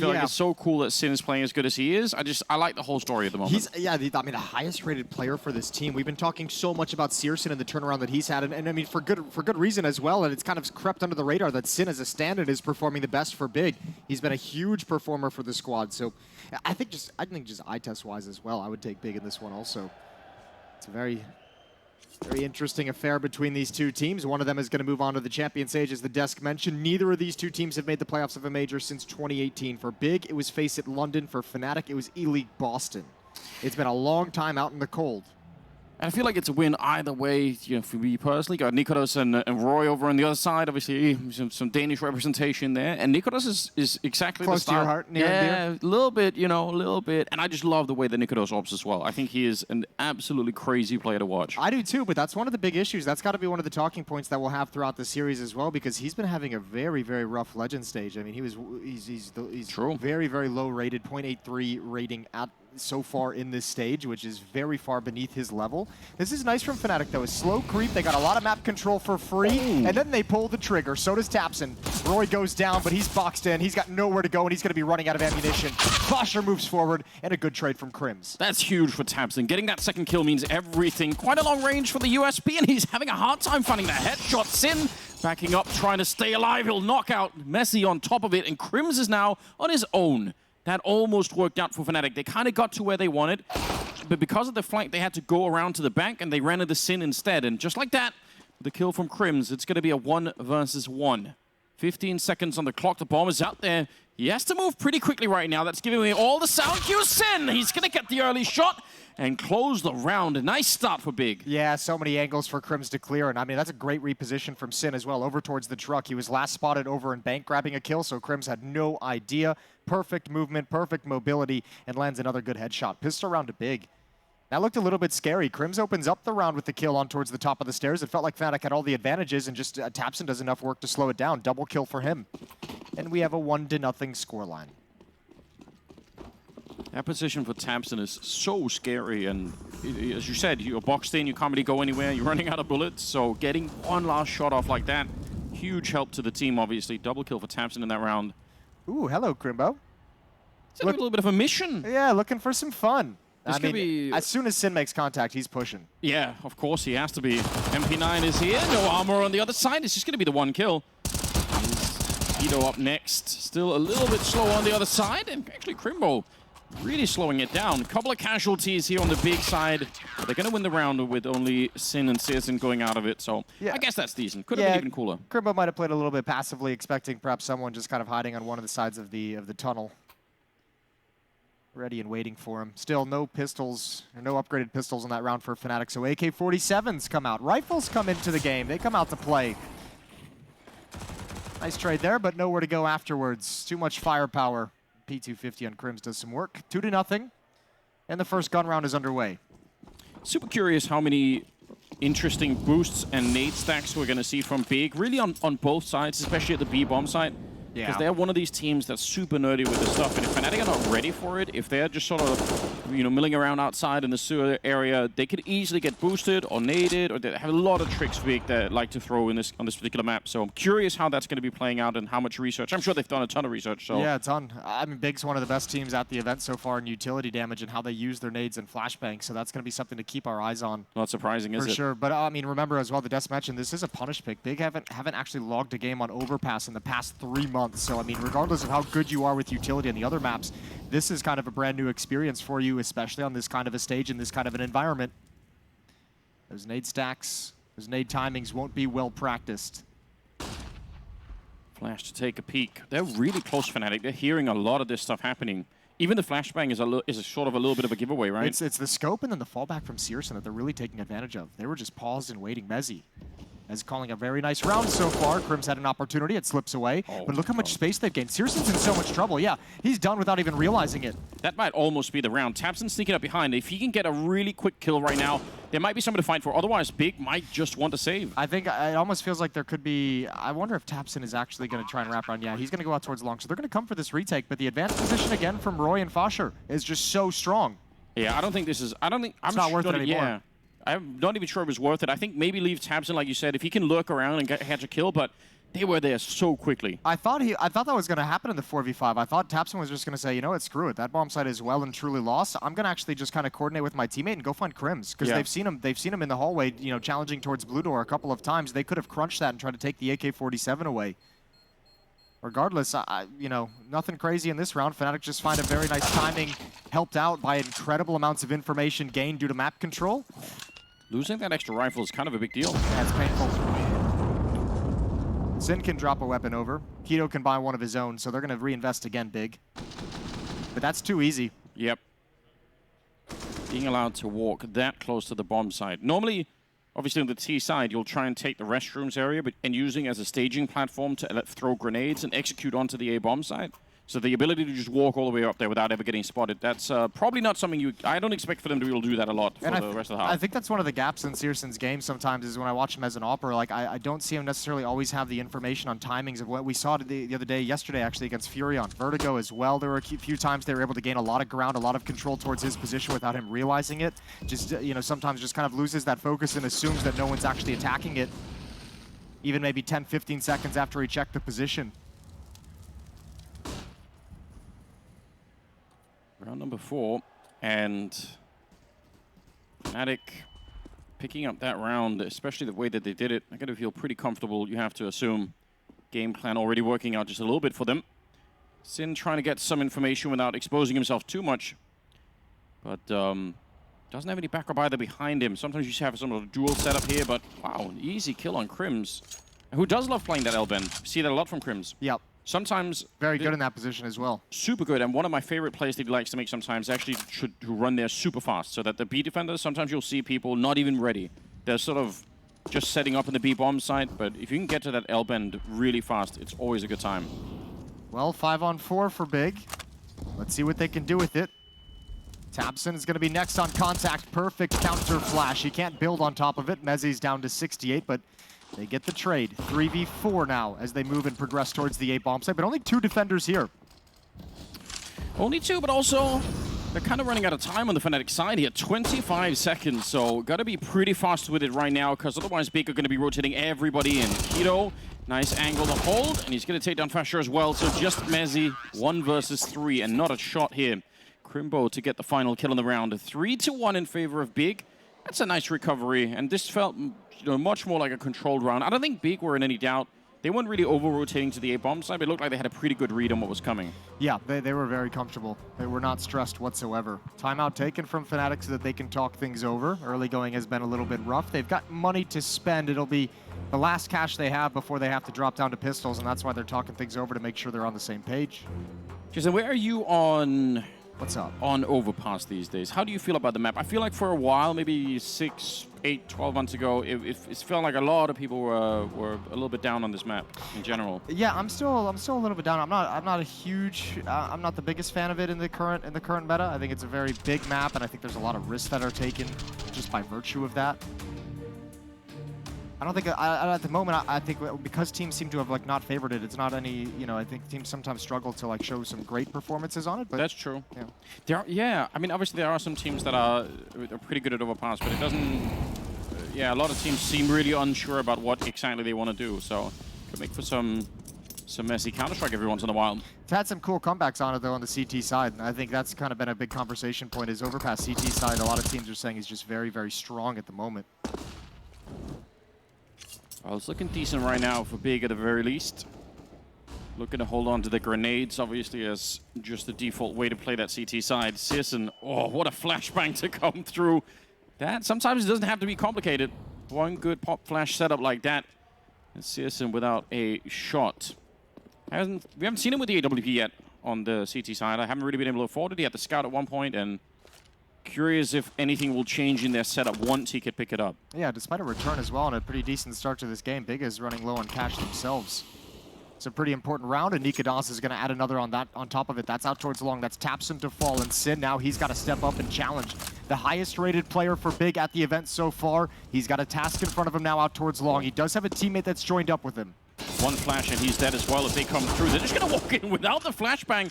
I feel like it's so cool that Sin is playing as good as he is. I like the whole story at the moment. He's, I mean, the highest rated player for this team. We've been talking so much about Searson and the turnaround that he's had, and I mean, for good reason as well, and it's kind of crept under the radar that Sin as a stand-in is performing the best for Big. He's been a huge performer for the squad, so I think just eye test wise as well, I would take Big in this one also. It's a very interesting affair between these two teams. One of them is going to move on to the champion stage, as the desk mentioned. Neither of these two teams have made the playoffs of a major since 2018. For Big, it was Face It London. For Fnatic, it was E-League Boston. It's been a long time out in the cold. And I feel like it's a win either way, you know, for me personally. Got Nikodos and Roy over on the other side. Obviously, some Danish representation there. And Nikodos is exactly close the style. to your heart, near and dear. A little bit, you know, a little bit. And I just love the way that Nikodos ops as well. I think he is an absolutely crazy player to watch. I do too, but that's one of the big issues. That's got to be one of the talking points that we'll have throughout the series as well, because he's been having a very, very rough legend stage. I mean, he's True. very, very low rated, 0.83 rating at so far in this stage, which is very far beneath his level. This is nice from Fnatic, though. A slow creep. They got a lot of map control for free, and then they pull the trigger. So does Tapson. Roy goes down, but he's boxed in. He's got nowhere to go, and he's going to be running out of ammunition. Fosher moves forward, and a good trade from Crims. That's huge for Tapson. Getting that second kill means everything. Quite a long range for the USP, and he's having a hard time finding the headshot. Sin backing up, trying to stay alive. He'll knock out Messi on top of it, and Crims is now on his own. That almost worked out for Fnatic. They kind of got to where they wanted, but because of the flank, they had to go around to the bank, and they ran into Sin instead. And just like that, the kill from Crims, it's going to be a 1 versus 1. 15 seconds on the clock. The bomb is out there. He has to move pretty quickly right now. That's giving away all the sound cues. Sin, he's going to get the early shot and close the round. A nice start for Big. Yeah, so many angles for Crims to clear, and I mean, that's a great reposition from Sin as well, over towards the truck. He was last spotted over in bank grabbing a kill, so Crims had no idea. Perfect movement, perfect mobility, and lands another good headshot. Pistol round to Big. That looked a little bit scary. Crims opens up the round with the kill on towards the top of the stairs. It felt like Fnatic had all the advantages, and just Tapson does enough work to slow it down. Double kill for him. And we have a 1-0 scoreline. That position for Tapson is so scary, and as you said, you're boxed in, you can't really go anywhere, you're running out of bullets, so getting one last shot off like that, huge help to the team, obviously. Double kill for Tapson in that round. Ooh, hello, Crimbo. It's a little bit of a mission. Yeah, looking for some fun. I mean, as soon as Sin makes contact, he's pushing. Yeah, of course, he has to be. MP9 is here, no armor on the other side. It's just going to be the 1 kill. Ito up next. Still a little bit slow on the other side, and actually Crimbo really slowing it down. A couple of casualties here on the Big side. They're going to win the round with only Sin and Searson going out of it, so yeah. I guess that's decent. Could have been even cooler. Crimbo might have played a little bit passively, expecting perhaps someone just kind of hiding on one of the sides of the tunnel. Ready and waiting for him. Still no pistols, or no upgraded pistols in that round for Fnatic, so AK-47s come out. Rifles come into the game. They come out to play. Nice trade there, but nowhere to go afterwards. Too much firepower. P250 on Crims does some work. 2-0, and the first gun round is underway. Super curious how many interesting boosts and nade stacks we're going to see from Big, really on both sides, especially at the B-bomb side. Because they're one of these teams that's super nerdy with this stuff, and if Fnatic are not ready for it, if they're just sort of, you know, milling around outside in the sewer area, they could easily get boosted or naded, or they have a lot of tricks Big that like to throw in on this particular map. So I'm curious how that's going to be playing out and how much research. I'm sure they've done a ton of research. So yeah, a ton. I mean, Big's one of the best teams at the event so far in utility damage and how they use their nades and flashbangs. So that's going to be something to keep our eyes on. Not surprising, is it? For sure. But I mean, remember as well, the Desk mentioned this is a punish pick. Big haven't actually logged a game on Overpass in the past 3 months. So I mean, regardless of how good you are with utility on the other maps, this is kind of a brand new experience for you, especially on this kind of a stage in this kind of an environment. Those nade stacks, those nade timings won't be well practiced. Flash to take a peek. They're really close, Fnatic. They're hearing a lot of this stuff happening. Even the flashbang is a sort of a little bit of a giveaway, right? It's the scope and then the fallback from Searson that they're really taking advantage of. They were just paused and waiting. Mezzi is calling a very nice round so far. Crims had an opportunity. It slips away. But look how much space they've gained. Searson's in so much trouble. Yeah, he's done without even realizing it. That might almost be the round. Tapson sneaking up behind. If he can get a really quick kill right now, there might be something to fight for. Otherwise, Big might just want to save. I think it almost feels like there could be... I wonder if Tapson is actually going to try and wrap around. Yeah, he's going to go out towards long. So they're going to come for this retake. But the advanced position again from Roy and Fosher is just so strong. Yeah, I don't think this is... I don't think... It's not worth it anymore. Yeah. I'm not even sure it was worth it. I think maybe leave Tapson, like you said, if he can lurk around and catch a kill, but They were there so quickly. I thought that was going to happen in the 4v5. I thought tabseN was just going to say, you know what, screw it. That bomb site is well and truly lost. I'm going to actually just kind of coordinate with my teammate and go find Crims, because they've seen him in the hallway, you know, challenging towards blue door a couple of times. They could have crunched that and tried to take the AK-47 away. Regardless, you know, nothing crazy in this round. Fnatic just find a very nice timing, helped out by incredible amounts of information gained due to map control. Losing that extra rifle is kind of a big deal. Yeah, it's painful. Sin can drop a weapon over. Keto can buy one of his own, so they're going to reinvest again big. But that's too easy. Yep. Being allowed to walk that close to the bomb site. Normally, obviously on the T side, you'll try and take the restrooms area and using as a staging platform to throw grenades and execute onto the A bomb site. So the ability to just walk all the way up there without ever getting spotted, that's probably not something I don't expect for them to be able to do that a lot for the rest of the half. I think that's one of the gaps in Searson's game sometimes is when I watch him as an opera, like I don't see him necessarily always have the information on timings of what we saw the other day, yesterday actually, against Furia on Vertigo as well. There were a few times they were able to gain a lot of ground, a lot of control towards his position without him realizing it. Just, you know, sometimes just kind of loses that focus and assumes that no one's actually attacking it, even maybe 10, 15 seconds after he checked the position. Round number 4, and Fnatic picking up that round, especially the way that they did it. I gotta feel pretty comfortable, you have to assume. Game plan already working out just a little bit for them. Sin trying to get some information without exposing himself too much, but doesn't have any backup either behind him. Sometimes you have some sort of dual setup here, but wow, an easy kill on Crims, who does love playing that L-bend. See that a lot from Crims. Yep. Sometimes very good in that position as well. Super good, and one of my favorite plays that he likes to make sometimes actually to run there super fast, so that the B defenders, sometimes you'll see people not even ready. They're sort of just setting up in the B bomb site, but if you can get to that L bend really fast, it's always a good time. Well, 5-on-4 for Big. Let's see what they can do with it. tabseN is going to be next on contact. Perfect counter flash. He can't build on top of it. Mezzi's down to 68, but they get the trade. 3v4 now as they move and progress towards the A bomb site, but only 2 defenders here. Only 2, but also they're kind of running out of time on the Fnatic side here. 25 seconds, so got to be pretty fast with it right now, because otherwise Big are going to be rotating everybody in. Keto, nice angle to hold, and he's going to take down Fasher as well. So just Mezzi, 1 versus 3, and not a shot here. Crimbo to get the final kill in the round. 3-1 in favor of Big. That's a nice recovery, and this felt much more like a controlled round. I don't think Big were in any doubt. They weren't really over-rotating to the A-bomb side, but it looked like they had a pretty good read on what was coming. Yeah, they were very comfortable. They were not stressed whatsoever. Timeout taken from Fnatic so that they can talk things over. Early going has been a little bit rough. They've got money to spend. It'll be the last cash they have before they have to drop down to pistols, and that's why they're talking things over to make sure they're on the same page. Jason, where are you on... What's up? On Overpass these days? How do you feel about the map? I feel like for a while, maybe 6, 8, 12 months ago, it felt like a lot of people were a little bit down on this map in general. Yeah, I'm still a little bit down. I'm not a huge. I'm not the biggest fan of it in the current meta. I think it's a very big map, and I think there's a lot of risks that are taken just by virtue of that. I don't think at the moment. I think because teams seem to have like not favored it. It's not any. I think teams sometimes struggle to like show some great performances on it. But that's true. Yeah. Yeah. I mean, obviously there are some teams that are pretty good at Overpass, but it doesn't. Yeah, a lot of teams seem really unsure about what exactly they want to do. So could make for some messy Counter-Strike every once in a while. It's had some cool comebacks on it though on the CT side, and I think that's kind of been a big conversation point. Is Overpass CT side? A lot of teams are saying is just very, very strong at the moment. Well, it's looking decent right now for Big at the very least. Looking to hold on to the grenades, obviously, as just the default way to play that CT side. csgo, oh, what a flashbang to come through. That sometimes it doesn't have to be complicated. One good pop flash setup like that, and csgo without a shot. We haven't seen him with the AWP yet on the CT side. I haven't really been able to afford it. He had the scout at one point, and curious if anything will change in their setup once he could pick it up. Yeah, despite a return as well and a pretty decent start to this game, Big is running low on cash themselves. It's a pretty important round, and Nikadas is going to add another on top of it. That's out towards long. That's tabseN to fall, and Sin now he's got to step up and challenge the highest rated player for Big at the event so far. He's got a task in front of him now out towards long. He does have a teammate that's joined up with him. One flash and he's dead as well if they come through. They're just going to walk in without the flashbang,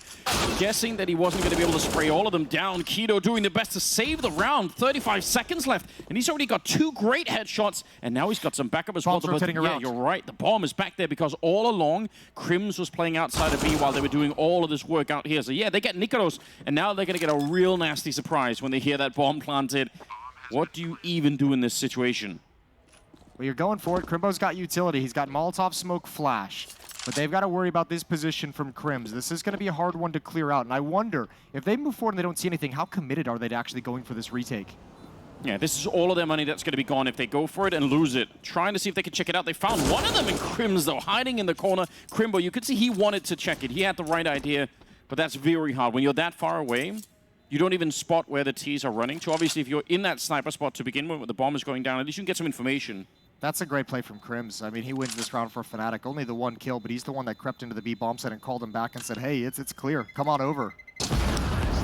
guessing that he wasn't going to be able to spray all of them down. Keto doing the best to save the round. 35 seconds left, and he's already got 2 great headshots, and now he's got some backup as well. Yeah, you're right. The bomb is back there because all along, Crims was playing outside of B while they were doing all of this work out here. So yeah, they get Nikaros, and now they're going to get a real nasty surprise when they hear that bomb planted. What do you even do in this situation? Well, you're going for it. Crimbo's got utility. He's got Molotov, Smoke, Flash. But they've got to worry about this position from Crims. This is going to be a hard one to clear out. And I wonder, if they move forward and they don't see anything, how committed are they to actually going for this retake? Yeah, this is all of their money that's going to be gone if they go for it and lose it. Trying to see if they can check it out. They found one of them in Crims, though, hiding in the corner. Crimbo, you could see he wanted to check it. He had the right idea, but that's very hard. When you're that far away, you don't even spot where the T's are running to. Obviously, if you're in that sniper spot to begin with, where the bomb is going down, at least you can get some information. That's a great play from Crims. I mean, he wins this round for Fnatic. Only the 1 kill, but he's the one that crept into the B bomb site and called him back and said, hey, it's clear. Come on over.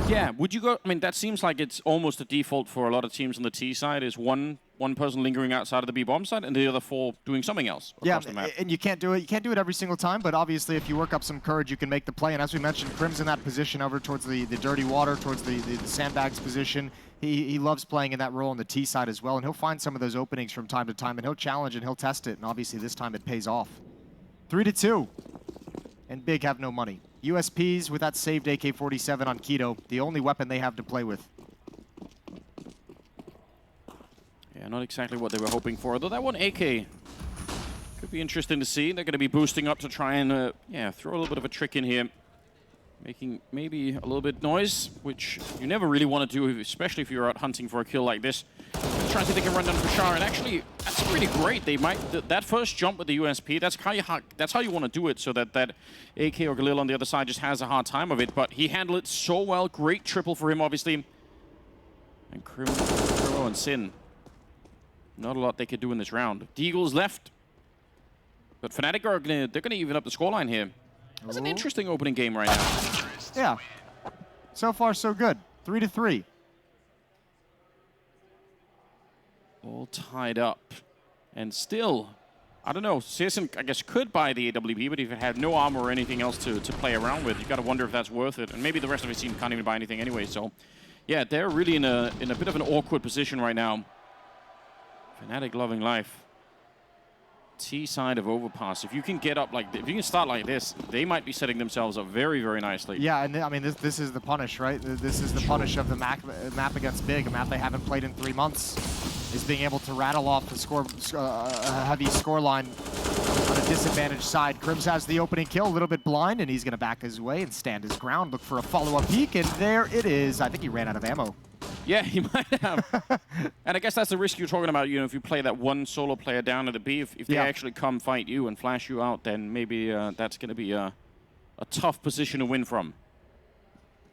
Yeah, would you go... I mean, that seems like it's almost a default for a lot of teams on the T side, is one person lingering outside of the B bomb side and the other 4 doing something else across the map. And you can't do it. You can't do it every single time, but obviously if you work up some courage, you can make the play. And as we mentioned, Crims in that position over towards the dirty water, towards the sandbags position. He loves playing in that role on the T side as well, and he'll find some of those openings from time to time, and he'll challenge and he'll test it, and obviously this time it pays off. 3-2, and Big have no money. USPs with that saved AK-47 on Keto, the only weapon they have to play with. Yeah, not exactly what they were hoping for, although that one AK could be interesting to see. They're going to be boosting up to try and, yeah, throw a little bit of a trick in here. Making maybe a little bit noise, which you never really want to do, especially if you're out hunting for a kill like this. Trying to see if they can run down for Shah, and actually, that's pretty great. They might that first jump with the USP. That's how you want to do it, so that AK or Galil on the other side just has a hard time of it. But he handled it so well. Great triple for him, obviously. And Crimbo and Sin. Not a lot they could do in this round. Deagle's left, but Fnatic they're gonna even up the scoreline here. That's an interesting opening game right now. Yeah. So far, so good. 3-3. All tied up. And still, I don't know, Searson, I guess, could buy the AWP, but if it had no armor or anything else to play around with, you got to wonder if that's worth it. And maybe the rest of his team can't even buy anything anyway. So, yeah, they're really in a bit of an awkward position right now. Fnatic loving life. T side of overpass. If you can get up like if you can start like this, they might be setting themselves up very, very nicely. Yeah, and I mean this is the punish, right? This is the punish of the map against Big, a map they haven't played in 3 months. Is being able to rattle off the a heavy scoreline on a disadvantaged side. Crims has the opening kill, a little bit blind, and he's going to back his way and stand his ground, look for a follow-up peek, and there it is. I think he ran out of ammo. Yeah, he might have. And I guess that's the risk you're talking about. You know, if you play that one solo player down at the B, if they actually come fight you and flash you out, then maybe that's going to be a tough position to win from.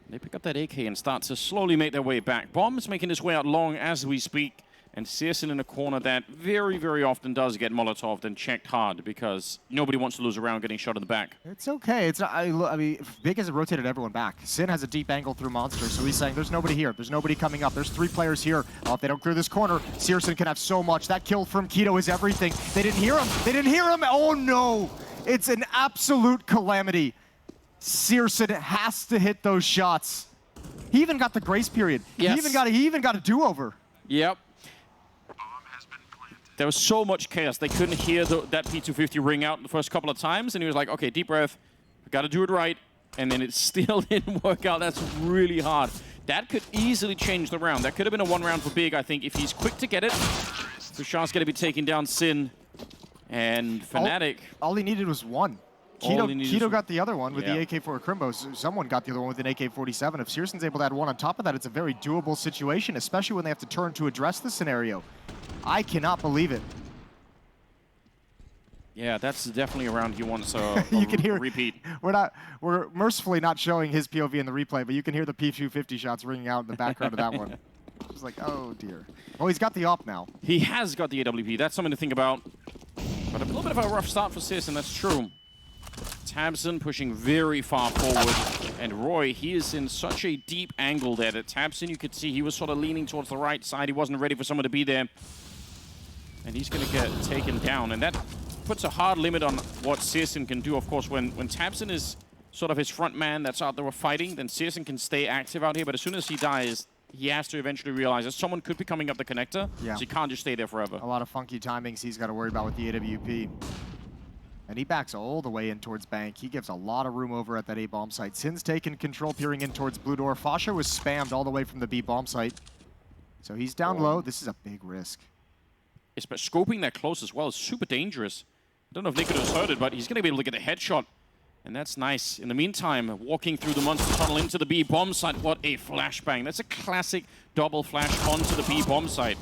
They pick up that AK and start to slowly make their way back. Bomb's making his way out long as we speak. And Searson in a corner that very, very often does get Molotov'd and checked hard because nobody wants to lose a round getting shot in the back. It's okay. It's not, I mean, Big has rotated everyone back. Sin has a deep angle through Monster, so he's saying there's nobody here. There's nobody coming up. There's 3 players here. If they don't clear this corner, Searson can have so much. That kill from Keto is everything. They didn't hear him. They didn't hear him. Oh, no. It's an absolute calamity. Searson has to hit those shots. He even got the grace period. Yes. He even got a do-over. Yep. There was so much chaos. They couldn't hear that P250 ring out the first couple of times, and he was like, okay, deep breath, got to do it right, and then it still didn't work out. That's really hard. That could easily change the round. That could have been a 1 round for Big, I think, if he's quick to get it. Sushant's going to be taking down Sin, and Fnatic. All he needed was 1. Keto got the other one with the AK-4 Crimbo. Someone got the other one with an AK-47. If Searson's able to add 1 on top of that, it's a very doable situation, especially when they have to turn to address the scenario. I cannot believe it. Yeah, that's definitely a round he wants a you can hear repeat. We're mercifully not showing his POV in the replay, but you can hear the P250 shots ringing out in the background of that one. It's like, oh dear. Oh, he's got the op now. He has got the AWP. That's something to think about. But a little bit of a rough start for Searson, that's true. Tabson pushing very far forward, and Roy, he is in such a deep angle there that Tabson, you could see he was sort of leaning towards the right side. He wasn't ready for someone to be there. And he's going to get taken down, and that puts a hard limit on what Searson can do. Of course, when Tabson is sort of his front man that's out there fighting, then Searson can stay active out here. But as soon as he dies, he has to eventually realize that someone could be coming up the connector, so he can't just stay there forever. A lot of funky timings he's got to worry about with the AWP. And he backs all the way in towards Bank. He gives a lot of room over at that A bomb site. Sin's taken control, peering in towards Blue Door. Fasha was spammed all the way from the B bomb site. So he's down low. This is a big risk. But scoping that close as well is super dangerous. I don't know if Nikodo's heard it, but he's going to be able to get a headshot. And that's nice. In the meantime, walking through the monster tunnel into the B bomb site. What a flashbang. That's a classic double flash onto the B bomb site.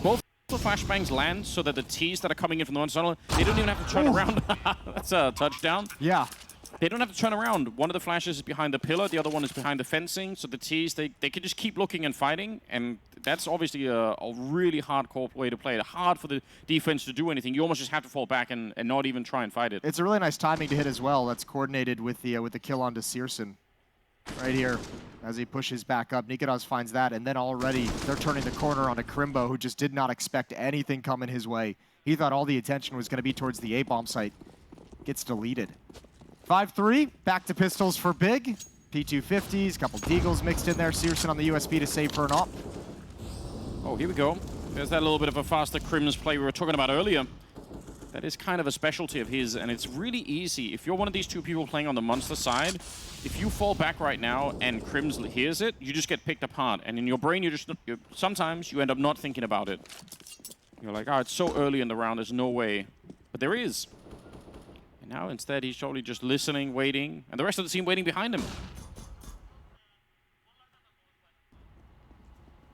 Both the flashbangs land so that the T's that are coming in from the monster tunnel, they don't even have to turn around. That's a touchdown. Yeah. They don't have to turn around. One of the flashes is behind the pillar, the other one is behind the fencing. So the T's, they can just keep looking and fighting. And that's obviously a really hardcore way to play it. Hard for the defense to do anything. You almost just have to fall back and not even try and fight it. It's a really nice timing to hit as well. That's coordinated with the kill onto Searson. Right here, as he pushes back up. Nikodos finds that, and then already they're turning the corner on a Crimbo who just did not expect anything coming his way. He thought all the attention was going to be towards the A bomb site. Gets deleted. 5-3, back to pistols for Big. P250s, couple Deagles mixed in there. Searson on the USB to save for an op. Oh, here we go. There's that little bit of a faster Crims play we were talking about earlier. That is kind of a specialty of his, and it's really easy. If you're one of these two people playing on the monster side, if you fall back right now and Crims hears it, you just get picked apart. And in your brain, sometimes you end up not thinking about it. You're like, oh, it's so early in the round, there's no way. But there is. And now instead, he's totally just listening, waiting, and the rest of the team waiting behind him.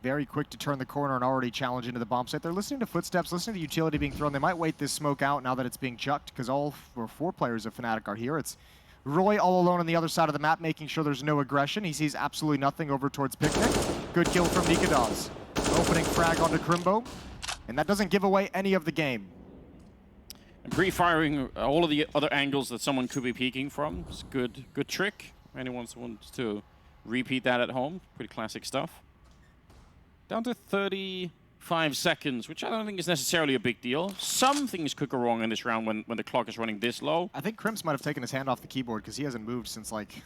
Very quick to turn the corner and already challenge into the bomb site. They're listening to footsteps, listening to utility being thrown. They might wait this smoke out now that it's being chucked, because all four players of Fnatic are here. It's Roy all alone on the other side of the map, making sure there's no aggression. He sees absolutely nothing over towards Picnic. Good kill from Nikodos. Opening frag onto Crimbo, and that doesn't give away any of the game. And pre-firing all of the other angles that someone could be peeking from. It's a good trick. Anyone wants to repeat that at home, pretty classic stuff. Down to 35 seconds, which I don't think is necessarily a big deal. Some things could go wrong in this round when the clock is running this low. I think Crims might have taken his hand off the keyboard because he hasn't moved since like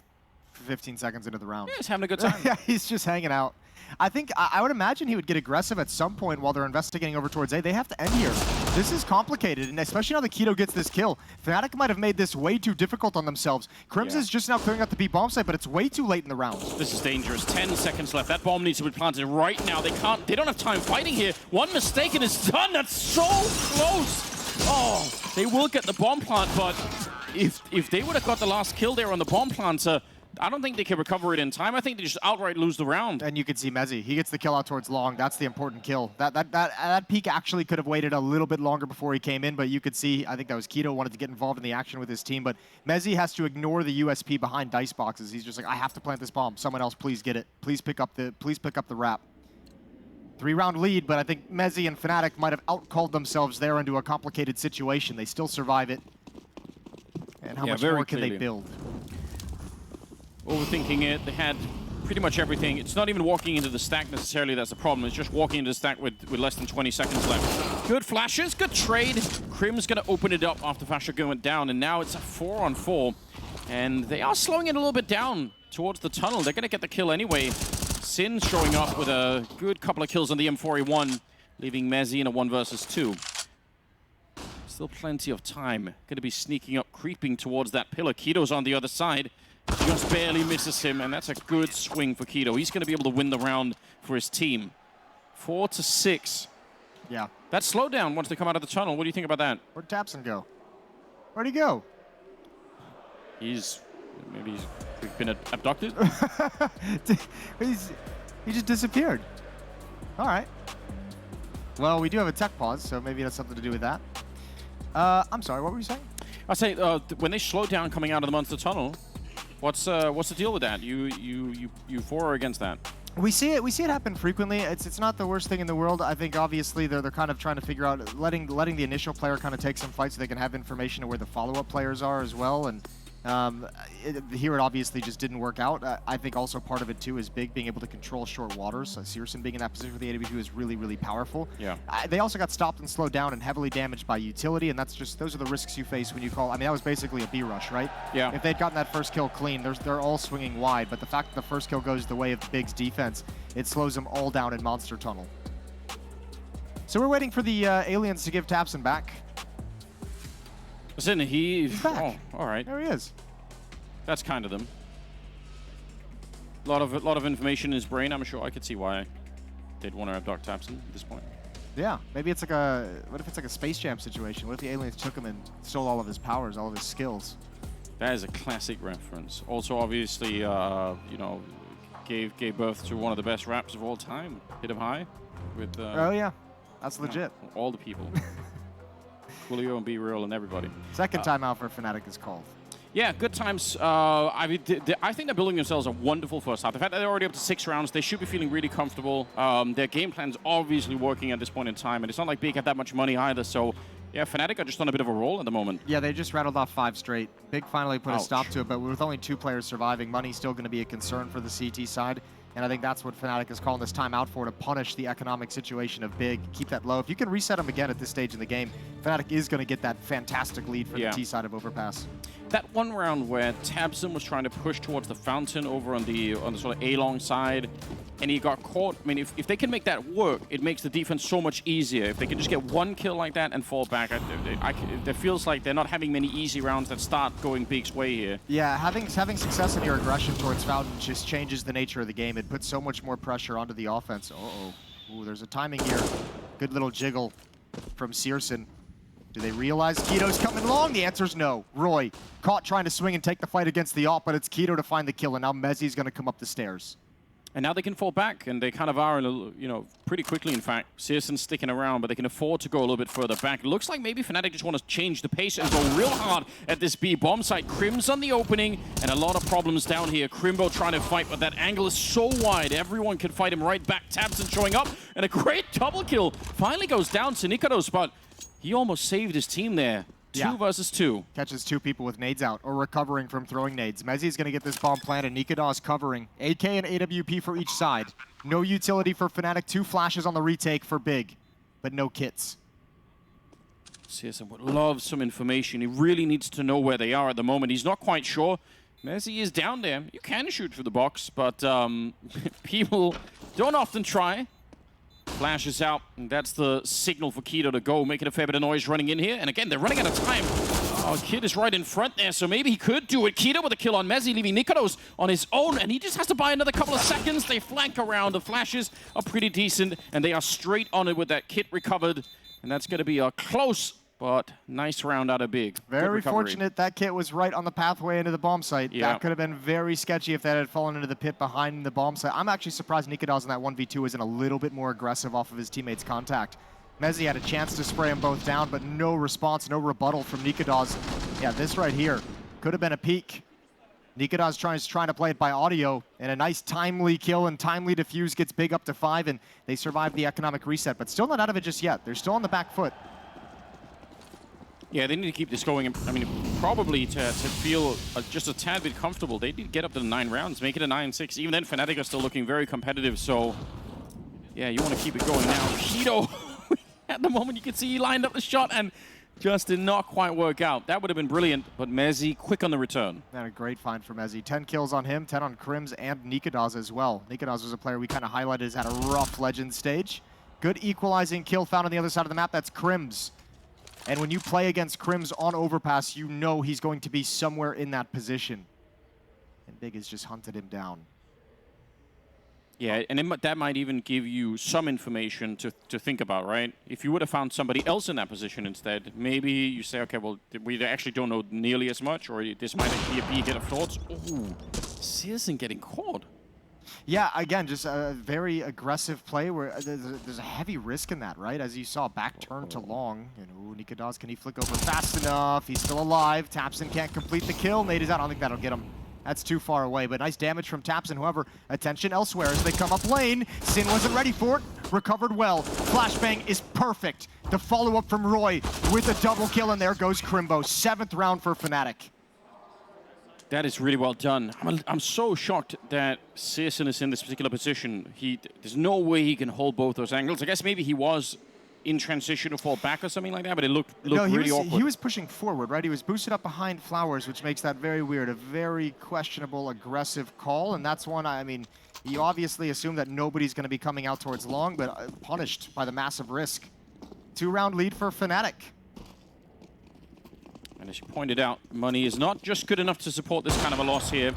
15 seconds into the round. Yeah, he's having a good time. Yeah, he's just hanging out. I think, I would imagine he would get aggressive at some point while they're investigating over towards A. They have to end here. This is complicated, and especially now that Keto gets this kill. Fnatic might have made this way too difficult on themselves. Crims is just now clearing out the B bomb site, but it's way too late in the round. This is dangerous. 10 seconds left. That bomb needs to be planted right now. They don't have time fighting here. One mistake and it's done. That's so close. Oh, they will get the bomb plant, but if they would have got the last kill there on the bomb planter, I don't think they can recover it in time. I think they just outright lose the round. And you can see Mezzi. He gets the kill out towards Long. That's the important kill. That peak actually could have waited a little bit longer before he came in, but you could see, I think that was Keto, wanted to get involved in the action with his team, but Mezzi has to ignore the USP behind dice boxes. He's just like, I have to plant this bomb. Someone else, please get it. Please pick up the wrap. 3-round lead, but I think Mezzi and Fnatic might have outcalled themselves there into a complicated situation. They still survive it. And how much more can they build? Overthinking it. They had pretty much everything. It's not even walking into the stack necessarily that's the problem. It's just walking into the stack with less than 20 seconds left. Good flashes, good trade. Crim's going to open it up after Fasha went down, and now it's a 4-on-4. And they are slowing it a little bit down towards the tunnel. They're going to get the kill anyway. Sin showing up with a good couple of kills on the M4A1, leaving Mezzi in a 1 versus 2. Still plenty of time. Going to be sneaking up, creeping towards that pillar. Keto's on the other side. Just barely misses him, and that's a good swing for Keto. He's going to be able to win the round for his team. 4-6. Yeah. That slowdown once they come out of the tunnel. What do you think about that? Where'd Tapson go? Where'd he go? Maybe he's been abducted? He just disappeared. All right. Well, we do have a tech pause, so maybe it has something to do with that. I'm sorry, what were you saying? I say when they slow down coming out of the monster tunnel, what's the deal with that? You for or against that? We see it happen frequently. It's not the worst thing in the world. I think obviously they're kind of trying to figure out letting the initial player kind of take some fights so they can have information of where the follow-up players are as well. And Here it obviously just didn't work out. I think also part of it too is Big being able to control short waters. Searson being in that position for the AWP is really, really powerful. Yeah. They also got stopped and slowed down and heavily damaged by utility, and those are the risks you face when you call. I mean, that was basically a B rush, right? Yeah. If they'd gotten that first kill clean, they're all swinging wide, but the fact that the first kill goes the way of Big's defense, it slows them all down in Monster Tunnel. So we're waiting for the aliens to give tabseN back. Listen, he's back. Oh, all right. There he is. That's kind of them. A lot of information in his brain. I'm sure I could see why they'd want to abduct tabseN at this point. Yeah, maybe it's like what if it's like a Space Jam situation? What if the aliens took him and stole all of his powers, all of his skills? That is a classic reference. Also, obviously, you know, gave birth to one of the best raps of all time, Hit 'em High, with oh yeah, that's legit. All the people. Julio and B-Real and everybody. Second timeout for Fnatic is called. Yeah, good times. I mean, I think they're building themselves a wonderful first half. The fact that they're already up to 6 rounds, they should be feeling really comfortable. Their game plan's obviously working at this point in time, and it's not like Big had that much money either, so yeah, Fnatic are just on a bit of a roll at the moment. Yeah, they just rattled off 5 straight. Big finally put Ouch. a stop to it, but with only 2 players surviving, money's still going to be a concern for the CT side. And I think that's what Fnatic is calling this timeout for, to punish the economic situation of Big, keep that low. If you can reset them again at this stage in the game, Fnatic is going to get that fantastic lead for the T side of Overpass. That one round where tabseN was trying to push towards the fountain over on the sort of A-long side, and he got caught. I mean, if they can make that work, it makes the defense so much easier. If they can just get one kill like that and fall back, it feels like they're not having many easy rounds that start going Big's way here. Yeah, having success in your aggression towards fountain just changes the nature of the game. It puts so much more pressure onto the offense. Uh-oh. Ooh, there's a timing here. Good little jiggle from csgo. Do they realize k1to's coming along? The answer is no. Roy caught trying to swing and take the fight against the op, but it's k1to to find the kill, and now Mezzi's going to come up the stairs. And now they can fall back, and they kind of are, you know, pretty quickly, in fact. csgo's sticking around, but they can afford to go a little bit further back. It looks like maybe Fnatic just want to change the pace and go real hard at this B bomb site. Crim's on the opening, and a lot of problems down here. Crimbo trying to fight, but that angle is so wide. Everyone can fight him right back. tabseN showing up, and a great double kill. Finally goes down to Nikados, but he almost saved his team there. 2 versus 2. Catches 2 people with nades out, or recovering from throwing nades. Mezzi's going to get this bomb planted. Nikados covering. AK and AWP for each side. No utility for Fnatic. 2 flashes on the retake for Big, but no kits. csgo would love some information. He really needs to know where they are at the moment. He's not quite sure. Mezzi is down there. You can shoot through the box, but people don't often try. Flashes out, and that's the signal for k1to to go, making a fair bit of noise running in here. And again, they're running out of time. Oh, Kid is right in front there, so maybe he could do it. k1to with a kill on Mezzi, leaving Nikados on his own, and he just has to buy another couple of seconds. They flank around. The flashes are pretty decent, and they are straight on it with that kit recovered. And that's going to be a close but nice round out of Big. Very fortunate that kit was right on the pathway into the bomb site. Yeah. That could have been very sketchy if that had fallen into the pit behind the bomb site. I'm actually surprised Nikados in that 1v2 isn't a little bit more aggressive off of his teammates' contact. Mezzi had a chance to spray them both down, but no response, no rebuttal from Nikados. Yeah, this right here could have been a peek. Nikados trying to play it by audio, and a nice timely kill and timely defuse gets Big up to 5, and they survive the economic reset, but still not out of it just yet. They're still on the back foot. Yeah, they need to keep this going. I mean, probably to feel just a tad bit comfortable, they need to get up to the 9 rounds, make it a 9-6. Even then, Fnatic are still looking very competitive, so yeah, you want to keep it going now. k1to, at the moment, you can see he lined up the shot and just did not quite work out. That would have been brilliant, but Mezzi quick on the return. And a great find for Mezzi. 10 kills on him, 10 on Crims and Nikados as well. Nikados was a player we kind of highlighted as had a rough legend stage. Good equalizing kill found on the other side of the map. That's Crims. And when you play against Crims on Overpass, you know he's going to be somewhere in that position. And Big has just hunted him down. Yeah, and that might even give you some information to think about, right? If you would have found somebody else in that position instead, maybe you say, okay, well, we actually don't know nearly as much, or this might be a big hit of thoughts. Ooh, csgo getting caught. Yeah, again, just a very aggressive play where there's a heavy risk in that, right? As you saw, back turn to long. And ooh, Nikados, can he flick over fast enough? He's still alive. tabseN can't complete the kill. Nate is out. I don't think that'll get him. That's too far away, but nice damage from tabseN. However, attention elsewhere as they come up lane. Sin wasn't ready for it. Recovered well. Flashbang is perfect. The follow-up from Roy with a double kill, and there goes Crimbo. 7th round for Fnatic. That is really well done. I'm so shocked that Searson is in this particular position. There's no way he can hold both those angles. I guess maybe he was in transition to fall back or something like that, but it looked really awkward. He was pushing forward, right? He was boosted up behind Flowers, which makes that very weird. A very questionable, aggressive call, and that's one, I mean, you obviously assume that nobody's going to be coming out towards long, but punished by the massive risk. 2-round lead for Fnatic. And as you pointed out, money is not just good enough to support this kind of a loss here.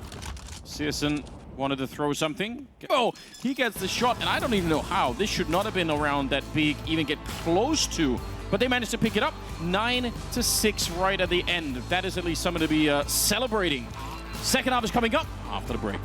Searson wanted to throw something. Oh, he gets the shot, and I don't even know how. This should not have been around that big, even get close to. But they managed to pick it up. 9-6 right at the end. That is at least something to be celebrating. Second half is coming up after the break.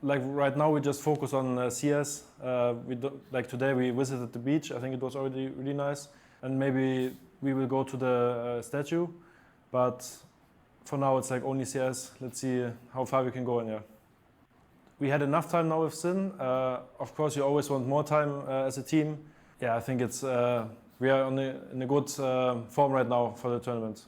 Like right now, we just focus on CS. Like today, we visited the beach. I think it was already really nice. And maybe we will go to the statue. But for now, it's like only CS. Let's see how far we can go in here. We had enough time now with Sin. Of course, you always want more time as a team. Yeah, I think it's we are in a good form right now for the tournament.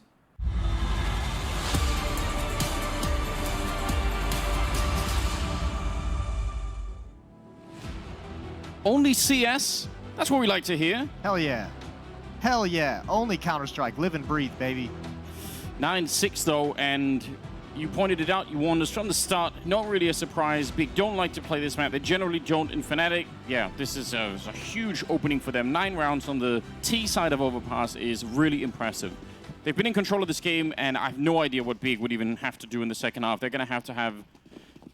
Only CS? That's what we like to hear. Hell yeah. Hell yeah. Only Counter-Strike. Live and breathe, baby. 9-6 though, and you pointed it out, you warned us from the start. Not really a surprise. Big don't like to play this map. They generally don't in Fnatic. Yeah, this is a huge opening for them. 9 rounds on the T side of Overpass is really impressive. They've been in control of this game, and I have no idea what Big would even have to do in the second half. They're going to have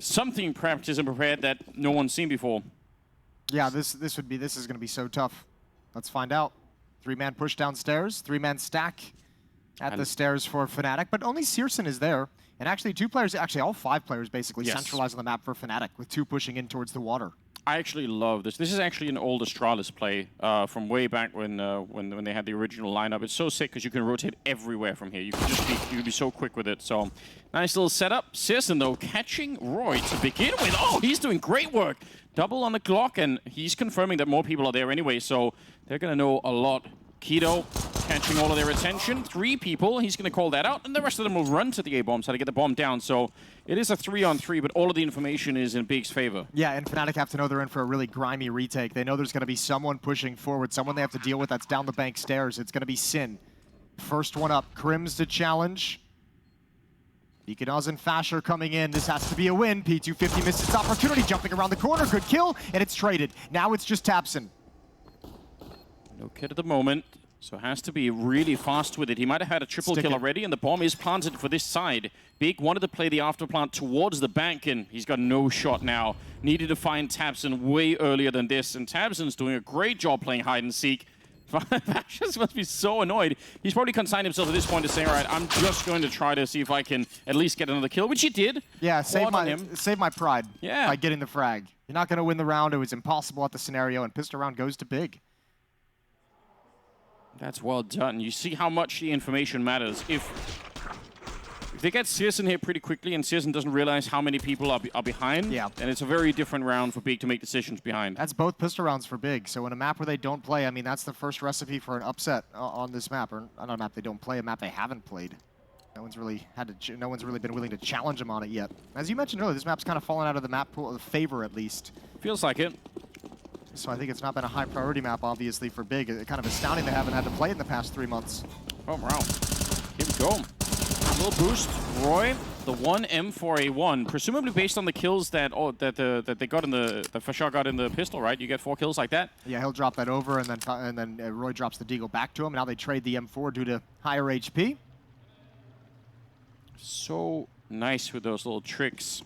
something practiced and prepared that no one's seen before. Yeah, this is going to be so tough. Let's find out. 3-man push downstairs, 3-man stack. at the stairs for Fnatic, but only Searson is there. And actually two players, actually all 5 players basically centralized on the map for Fnatic, with 2 pushing in towards the water. I actually love this. This is actually an old Astralis play from way back when they had the original lineup. It's so sick because you can rotate everywhere from here. You can be so quick with it. So nice little setup. Searson though catching Roy to begin with. Oh, he's doing great work. Double on the clock, and he's confirming that more people are there anyway. So they're gonna know a lot. Keto catching all of their attention. 3 people, he's going to call that out, and the rest of them will run to the A-bomb side to get the bomb down. So it is a 3-on-3, but all of the information is in Big's favor. Yeah, and Fnatic have to know they're in for a really grimy retake. They know there's going to be someone pushing forward, someone they have to deal with that's down the bank stairs. It's going to be Sin. First one up, Crims to challenge. Deaconaz and Fasher coming in. This has to be a win. P250 missed its opportunity, jumping around the corner. Good kill, and it's traded. Now it's just Tabson. No kid at the moment, so has to be really fast with it. He might have had a triple kill already, and the bomb is planted for this side. Big wanted to play the afterplant towards the bank, and he's got no shot now. Needed to find Tabson way earlier than this, and Tabson's doing a great job playing hide and seek. Fashions must be so annoyed. He's probably consigned himself at this point to saying, all right, I'm just going to try to see if I can at least get another kill, which he did. Yeah, save my pride by getting the frag. You're not going to win the round. It was impossible at the scenario, and pistol round goes to Big. That's well done. You see how much the information matters. If they get Searson here pretty quickly and Searson doesn't realize how many people are behind, then it's a very different round for Big to make decisions behind. That's both pistol rounds for Big. So in a map where they don't play, I mean, that's the first recipe for an upset on this map. Or not a map they don't play, a map they haven't played. No one's really been willing to challenge them on it yet. As you mentioned earlier, this map's kind of fallen out of the map pool of favor at least. Feels like it. So I think it's not been a high priority map, obviously, for Big. It's kind of astounding they haven't had to play it in the past 3 months. Oh, wow. Here we go. A little boost. Roy, the 1M for a 1. Presumably based on the kills that they got in the Fasher got in the pistol, right? You get 4 kills like that? Yeah, he'll drop that over, and then Roy drops the Deagle back to him. Now they trade the M4 due to higher HP. So nice with those little tricks.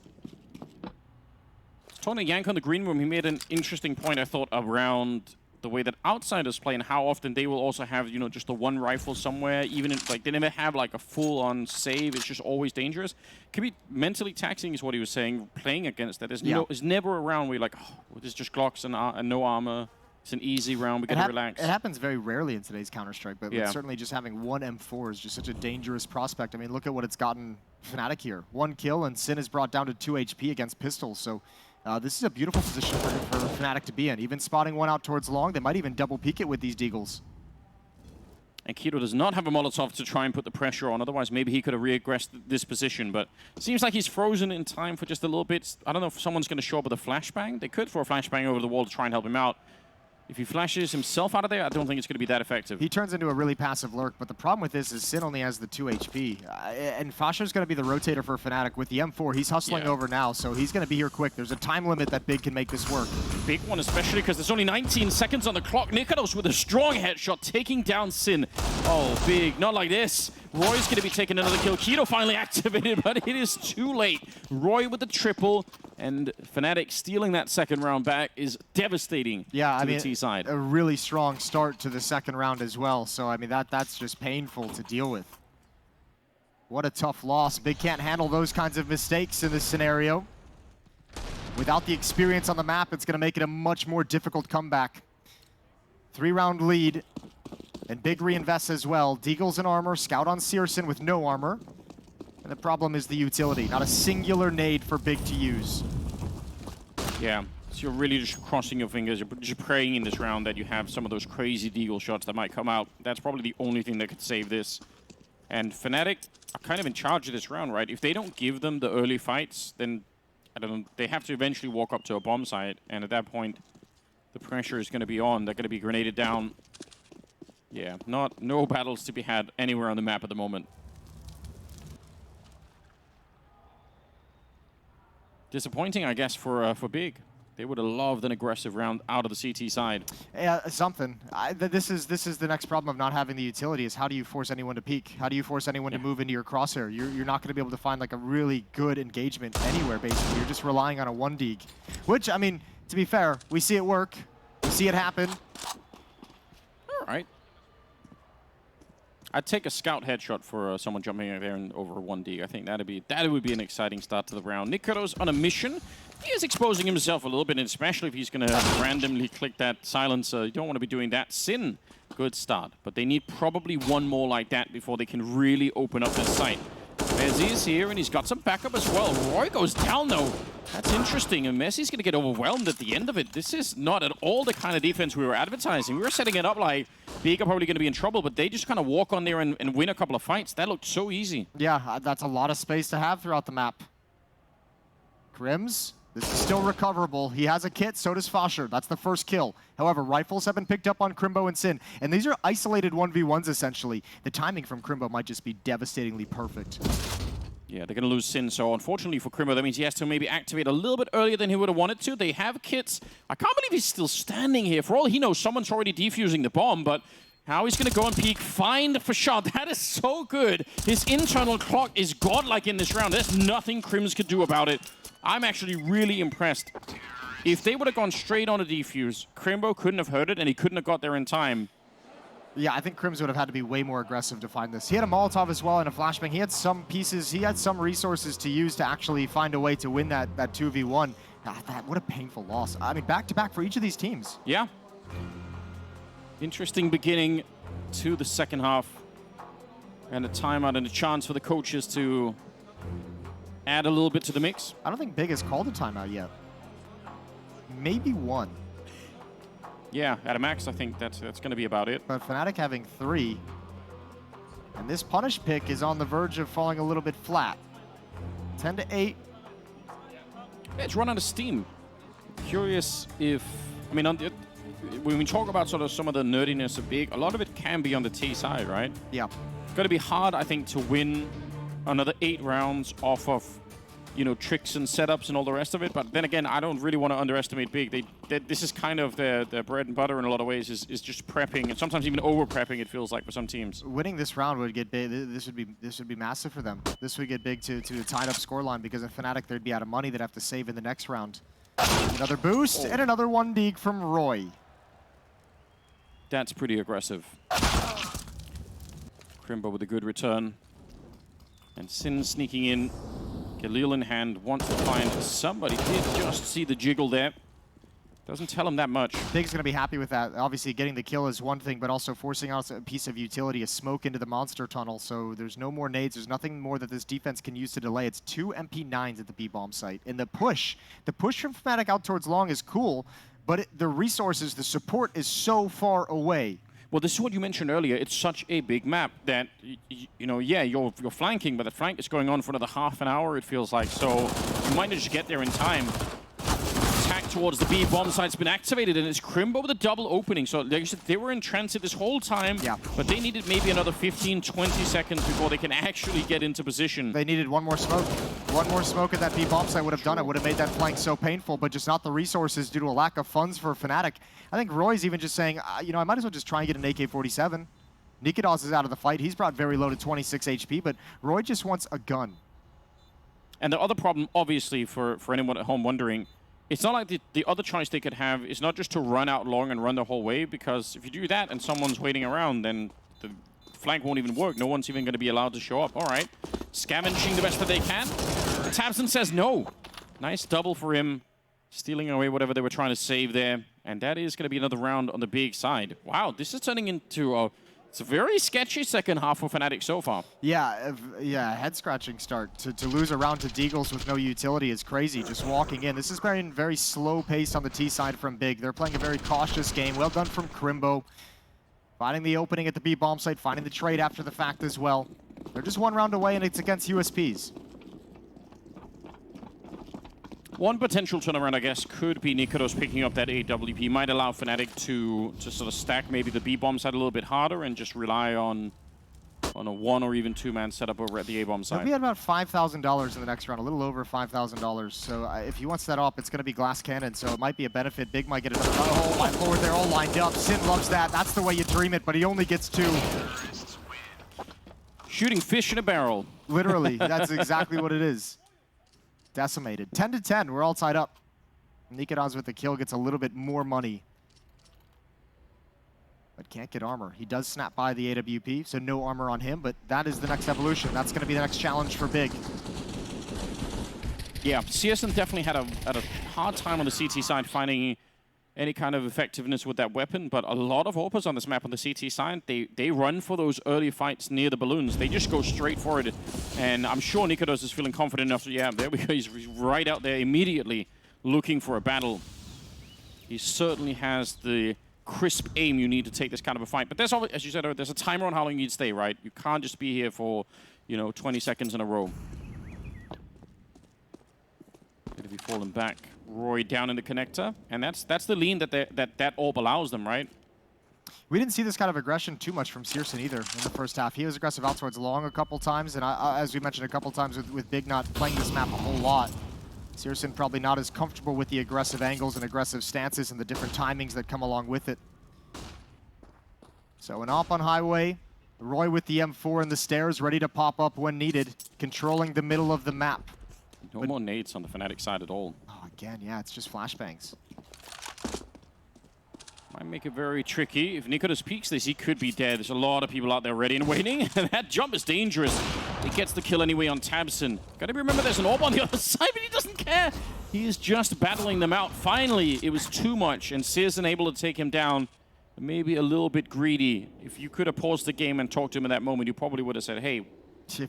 Talking to Yank on the green room, he made an interesting point, I thought, around the way that outsiders play and how often they will also have, you know, just the one rifle somewhere, even if, like, they never have, like, a full-on save. It's just always dangerous. Can be mentally taxing, is what he was saying, playing against that. There's never a round where you're like, oh, there's just Glocks and no armor. It's an easy round. We got to relax. It happens very rarely in today's Counter-Strike, but certainly just having one M4 is just such a dangerous prospect. I mean, look at what it's gotten Fnatic here. 1 kill, and Sin is brought down to 2 HP against pistols, so this is a beautiful position for Fnatic to be in. Even spotting one out towards long, they might even double peek it with these Deagles. And Keto does not have a Molotov to try and put the pressure on, otherwise maybe he could have regressed this position, but it seems like he's frozen in time for just a little bit. I don't know if someone's going to show up with a flashbang. They could throw a flashbang over the wall to try and help him out. If he flashes himself out of there, I don't think it's going to be that effective. He turns into a really passive lurk, but the problem with this is Sin only has the 2 HP. And Fasher's going to be the rotator for Fnatic. With the M4, he's hustling over now, so he's going to be here quick. There's a time limit that Big can make this work. Big one, especially because there's only 19 seconds on the clock. Nikados with a strong headshot, taking down Sin. Oh, Big, not like this. Roy's going to be taking another kill. Keto finally activated, but it is too late. Roy with the triple, and Fnatic stealing that second round back is devastating to the T side. A really strong start to the second round as well. So, I mean, that's just painful to deal with. What a tough loss. Big can't handle those kinds of mistakes in this scenario. Without the experience on the map, it's going to make it a much more difficult comeback. 3-round lead. And Big reinvests as well. Deagle's in armor, Scout on Searson with no armor. And the problem is the utility. Not a singular nade for Big to use. Yeah, so you're really just crossing your fingers. You're just praying in this round that you have some of those crazy Deagle shots that might come out. That's probably the only thing that could save this. And Fnatic are kind of in charge of this round, right? If they don't give them the early fights, then, I don't know, they have to eventually walk up to a bomb site. And at that point, the pressure is going to be on. They're going to be grenaded down. Yeah, no battles to be had anywhere on the map at the moment. Disappointing, I guess, for Big. They would have loved an aggressive round out of the CT side. Yeah, something. This is the next problem of not having the utility is how do you force anyone to peek? How do you force anyone to move into your crosshair? You're not going to be able to find like a really good engagement anywhere, basically. You're just relying on a 1-deag. Which, I mean, to be fair, we see it work. We see it happen. All right. I'd take a scout headshot for someone jumping out there and over 1D. I think that would be an exciting start to the round. Nikoto's on a mission. He is exposing himself a little bit, and especially if he's going to randomly click that silencer. You don't want to be doing that. Sin, good start. But they need probably one more like that before they can really open up this site. Messi is here, and he's got some backup as well. Roy goes down, though. That's interesting, and Messi's going to get overwhelmed at the end of it. This is not at all the kind of defense we were advertising. We were setting it up like Big are probably going to be in trouble, but they just kind of walk on there and win a couple of fights. That looked so easy. Yeah, that's a lot of space to have throughout the map. Crims, this is still recoverable. He has a kit, so does Fosher. That's the first kill. However, rifles have been picked up on Crimbo and Sin, and these are isolated 1v1s essentially. The timing from Crimbo might just be devastatingly perfect. Yeah, they're going to lose Sin, so unfortunately for Crimbo, that means he has to maybe activate a little bit earlier than he would have wanted to. They have kits. I can't believe he's still standing here. For all he knows, someone's already defusing the bomb, but how he's going to go and peek, find for shot. That is so good. His internal clock is godlike in this round. There's nothing Crims could do about it. I'm actually really impressed. If they would have gone straight on a defuse, Crimbo couldn't have heard it, and he couldn't have got there in time. Yeah, I think Crims would have had to be way more aggressive to find this. He had a Molotov as well and a flashbang. He had some pieces, he had some resources to use to actually find a way to win that 2v1. What a painful loss. I mean, back-to-back for each of these teams. Yeah. Interesting beginning to the second half. And a timeout and a chance for the coaches to add a little bit to the mix. I don't think Big has called a timeout yet. Maybe one. Yeah, at a max, I think that's going to be about it. But Fnatic having 3. And this punish pick is on the verge of falling a little bit flat. 10-8. Yeah, it's run out of steam. Curious if... I mean, when we talk about sort of some of the nerdiness of Big, a lot of it can be on the T side, right? Yeah. It's going to be hard, I think, to win another 8 rounds off of, you know, tricks and setups and all the rest of it. But then again, I don't really want to underestimate Big. This is kind of their bread and butter in a lot of ways, is just prepping, and sometimes even over-prepping, it feels like, for some teams. Winning this round would get big. This would be massive for them. This would get big to a tied-up scoreline, because in Fnatic, they'd be out of money they'd have to save in the next round. Another boost, and another 1D from Roy. That's pretty aggressive. Crimbo with a good return. And Sin sneaking in. Khalil in hand, wants to find somebody. Did just see the jiggle there. Doesn't tell him that much. Big's going to be happy with that. Obviously, getting the kill is one thing, but also forcing out a piece of utility, a smoke into the monster tunnel. So there's no more nades. There's nothing more that this defense can use to delay. It's 2 MP9s at the B-bomb site. And the push from Fnatic out towards long is cool, but the resources, the support is so far away. Well, this is what you mentioned earlier. It's such a big map that, you know, yeah, you're flanking, but the flank is going on for another half an hour, it feels like. So you might not just get there in time. Attack towards the B bomb site's been activated, and it's Crimbo with a double opening. So they were in transit this whole time, yeah, but they needed maybe another 15, 20 seconds before they can actually get into position. They needed one more smoke. One more smoke at that B bomb site would have done it, would have made that flank so painful, but just not the resources due to a lack of funds for Fnatic. I think Roy's even just saying, you know, I might as well just try and get an AK-47. Nikodos is out of the fight. He's brought very low to 26 HP, but Roy just wants a gun. And the other problem, obviously, for anyone at home wondering, it's not like the other choice they could have is not just to run out long and run the whole way, because if you do that and someone's waiting around, then the flank won't even work. No one's even going to be allowed to show up. All right. Scavenging the best that they can. Tabson says no. Nice double for him. Stealing away whatever they were trying to save there. And that is going to be another round on the big side. Wow, this is turning into it's a very sketchy second half for Fnatic so far. Yeah, head-scratching start. To lose a round to Deagles with no utility is crazy, just walking in. This has been very slow pace on the T side from Big. They're playing a very cautious game. Well done from Crimbo. Finding the opening at the B bomb site, finding the trade after the fact as well. They're just one round away, and it's against USPs. One potential turnaround, I guess, could be Nikodos picking up that AWP. Might allow Fnatic to sort of stack maybe the B-bomb side a little bit harder and just rely on a 1 or even 2-man setup over at the A-bomb side. We had about $5,000 in the next round, a little over $5,000. So if he wants that up, it's going to be glass cannon, so it might be a benefit. Big might get another oh, my forward, they're all lined up. Sin loves that. That's the way you dream it, but he only gets 2. Shooting fish in a barrel. Literally, that's exactly what it is. Decimated. 10-10, we're all tied up. Nikodos with the kill gets a little bit more money. But but can't get armor. He does snap by the AWP, so no armor on him, but that is the next evolution. That's going to be the next challenge for Big. Yeah, CSN definitely had a hard time on the CT side finding any kind of effectiveness with that weapon, but a lot of AWPers on this map on the CT side, they run for those early fights near the balloons. They just go straight for it, and I'm sure Nikodos is feeling confident enough. Yeah, there we go. He's right out there immediately looking for a battle. He certainly has the crisp aim you need to take this kind of a fight. But there's always, as you said, there's a timer on how long you stay, right? You can't just be here for, 20 seconds in a row. Going to be falling back. Roy down in the connector, and that's the lean that that AWP allows them, right? We didn't see this kind of aggression too much from csgo either in the first half. He was aggressive out towards long a couple times, and as we mentioned a couple times with Big not playing this map a whole lot, csgo probably not as comfortable with the aggressive angles and aggressive stances and the different timings that come along with it. So an AWP on highway, Roy with the M4 in the stairs, ready to pop up when needed, controlling the middle of the map. No more nades on the Fnatic side at all. Oh, again, yeah, it's just flashbangs. Might make it very tricky. If Nikodos peeks this, he could be dead. There's a lot of people out there ready and waiting. And that jump is dangerous. He gets the kill anyway on Tabson. Gotta remember there's an AWP on the other side, but he doesn't care. He is just battling them out. Finally, it was too much, and csgo able to take him down. Maybe a little bit greedy. If you could have paused the game and talked to him in that moment, you probably would have said, hey,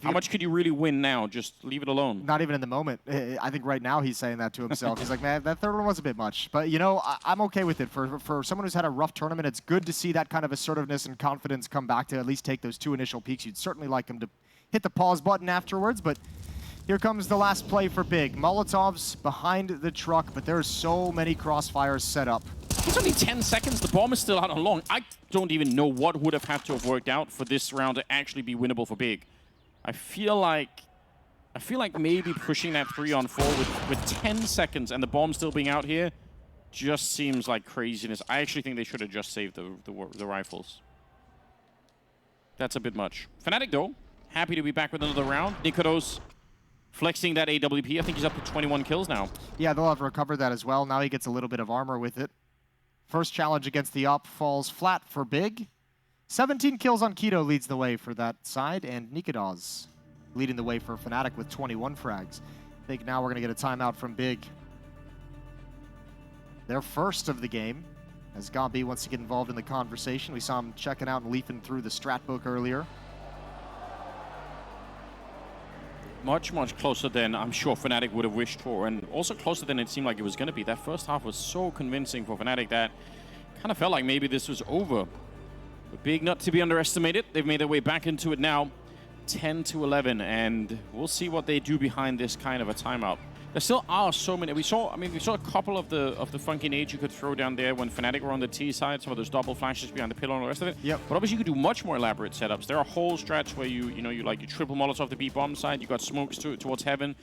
how much could you really win now? Just leave it alone. Not even in the moment. I think right now he's saying that to himself. He's like, man, that third one was a bit much. But, I'm okay with it. For someone who's had a rough tournament, it's good to see that kind of assertiveness and confidence come back to at least take those two initial peaks. You'd certainly like him to hit the pause button afterwards, but here comes the last play for Big. Molotovs behind the truck, but there's so many crossfires set up. It's only 10 seconds. The bomb is still out on long. I don't even know what would have had to have worked out for this round to actually be winnable for Big. I feel like maybe pushing that 3-on-4 with 10 seconds and the bomb still being out here just seems like craziness. I actually think they should have just saved the rifles. That's a bit much. Fnatic, though, happy to be back with another round. Nikodos flexing that AWP. I think he's up to 21 kills now. Yeah, they'll have recovered that as well. Now he gets a little bit of armor with it. First challenge against the AWP falls flat for Big. 17 kills on Keto leads the way for that side, and Nikodos leading the way for Fnatic with 21 frags. I think now we're going to get a timeout from Big. Their first of the game, as Gabi wants to get involved in the conversation. We saw him checking out and leafing through the strat book earlier. Much, much closer than I'm sure Fnatic would have wished for, and also closer than it seemed like it was going to be. That first half was so convincing for Fnatic that kind of felt like maybe this was over. But Big not to be underestimated. They've made their way back into it now, 10-11, and we'll see what they do behind this kind of a timeout. There still are so many. We saw a couple of the funky nades you could throw down there when Fnatic were on the T side. Some of those double flashes behind the pillar and the rest of it. Yep. But obviously you could do much more elaborate setups. There are whole stretch where you triple Molotov the B bomb side. You got smokes towards heaven.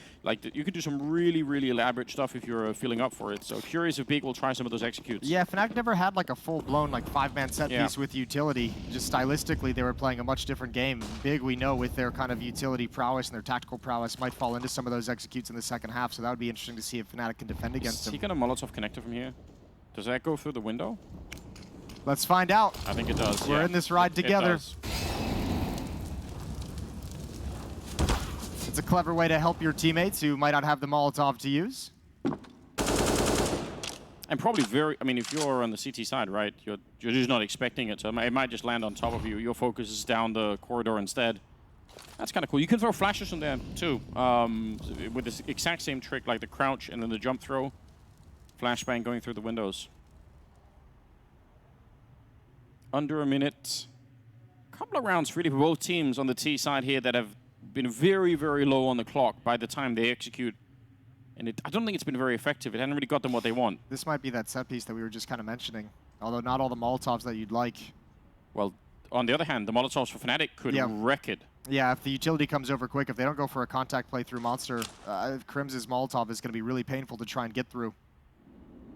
You could do some really, really elaborate stuff if you're feeling up for it. So curious if Big will try some of those executes. Yeah, Fnatic never had like a full-blown five-man set piece with utility. Just stylistically, they were playing a much different game. Big, we know, with their kind of utility prowess and their tactical prowess, might fall into some of those executes in the second half. So that would be interesting to see if Fnatic can defend against him. Is he going to Molotov connector from here? Does that go through the window? Let's find out. I think it does. We're in this ride together. It's a clever way to help your teammates who might not have the Molotov to use. And probably if you're on the CT side, right, you're just not expecting it, so it might just land on top of you. Your focus is down the corridor instead. That's kind of cool. You can throw flashes from there, too, with this exact same trick, like the crouch and then the jump throw. Flashbang going through the windows. Under a minute. A couple of rounds, really, for both teams on the T side here that have been very, very low on the clock by the time they execute. And I don't think it's been very effective. It hasn't really got them what they want. This might be that set piece that we were just kind of mentioning, although not all the Molotovs that you'd like. Well, on the other hand, the Molotovs for Fnatic could wreck it. Yeah, if the utility comes over quick, if they don't go for a contact play through Monster, Crim's Molotov is going to be really painful to try and get through.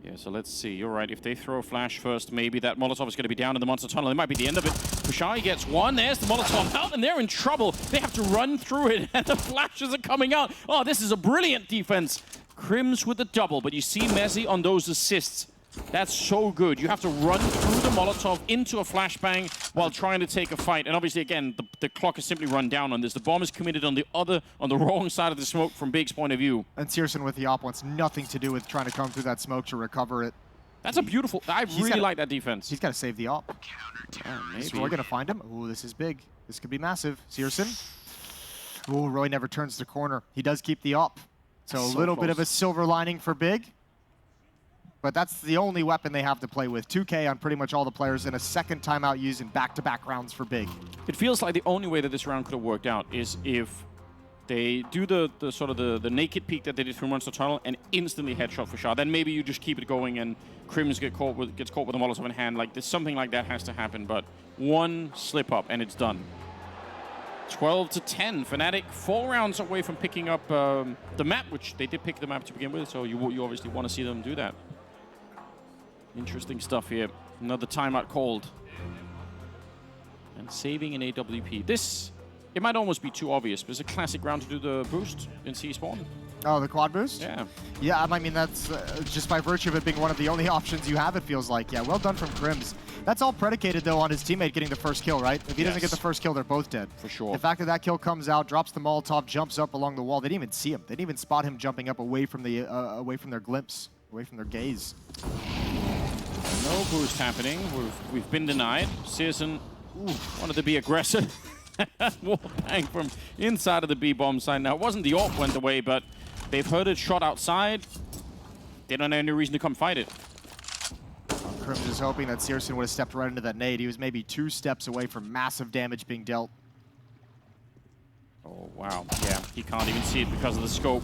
Yeah, so let's see. You're right. If they throw a flash first, maybe that Molotov is going to be down in the Monster Tunnel. It might be the end of it. Pushai gets one. There's the Molotov out, and they're in trouble. They have to run through it, and the flashes are coming out. Oh, this is a brilliant defense. Crims with the double, but you see Messi on those assists. That's so good. You have to run through the Molotov into a flashbang while trying to take a fight. And obviously, again, the clock is simply run down on this. The bomb is committed on the wrong side of the smoke from Big's point of view. And Searson with the op wants nothing to do with trying to come through that smoke to recover it. That's a beautiful... I really like that defense. He's got to save the op. Maybe. Is Roy going to find him? Ooh, this is big. This could be massive. Searson. Ooh, Roy never turns the corner. He does keep the op. So a little bit of a silver lining for Big. But that's the only weapon they have to play with. 2K on pretty much all the players, and a second timeout used in back-to-back rounds for Big. It feels like the only way that this round could have worked out is if they do the sort of the naked peek that they did through Monster Tunnel and instantly headshot for Shah. Then maybe you just keep it going and Crims gets caught with a Molotov in hand. Like, something like that has to happen. But one slip up and it's done. 12-10. Fnatic 4 rounds away from picking up the map, which they did pick the map to begin with. So you obviously want to see them do that. Interesting stuff here. Another timeout called. And saving an AWP. This, it might almost be too obvious, but it's a classic round to do the boost in C-Spawn. Oh, the quad boost? Yeah. Yeah, I mean, that's just by virtue of it being one of the only options you have, it feels like. Yeah, well done from Crims. That's all predicated, though, on his teammate getting the first kill, right? If he doesn't get the first kill, they're both dead. For sure. The fact that that kill comes out, drops the Molotov, jumps up along the wall. They didn't even see him. They didn't even spot him jumping up away from their glimpse, away from their gaze. No boost happening. We've been denied. Searson wanted to be aggressive. Wallbang from inside of the B-bomb side. Now, it wasn't the AWP went away, but they've heard it shot outside. They don't have any reason to come fight it. Crims is hoping that Searson would have stepped right into that nade. He was maybe 2 steps away from massive damage being dealt. Oh, wow. Yeah, he can't even see it because of the scope.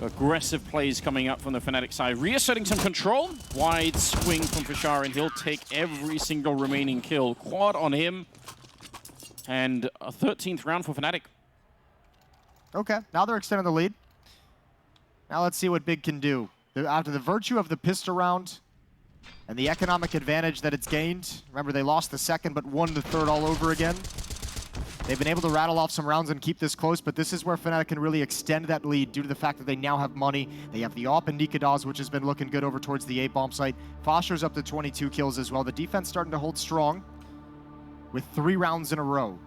Aggressive plays coming up from the Fnatic side. Reasserting some control. Wide swing from Fashar, and he'll take every single remaining kill. Quad on him. And a 13th round for Fnatic. Okay, now they're extending the lead. Now let's see what Big can do. After the virtue of the pistol round and the economic advantage that it's gained, remember they lost the second but won the third all over again. They've been able to rattle off some rounds and keep this close, but this is where Fnatic can really extend that lead due to the fact that they now have money. They have the AWP and Nikadaz, which has been looking good over towards the A-bomb site. Foster's up to 22 kills as well. The defense starting to hold strong with 3 rounds in a row.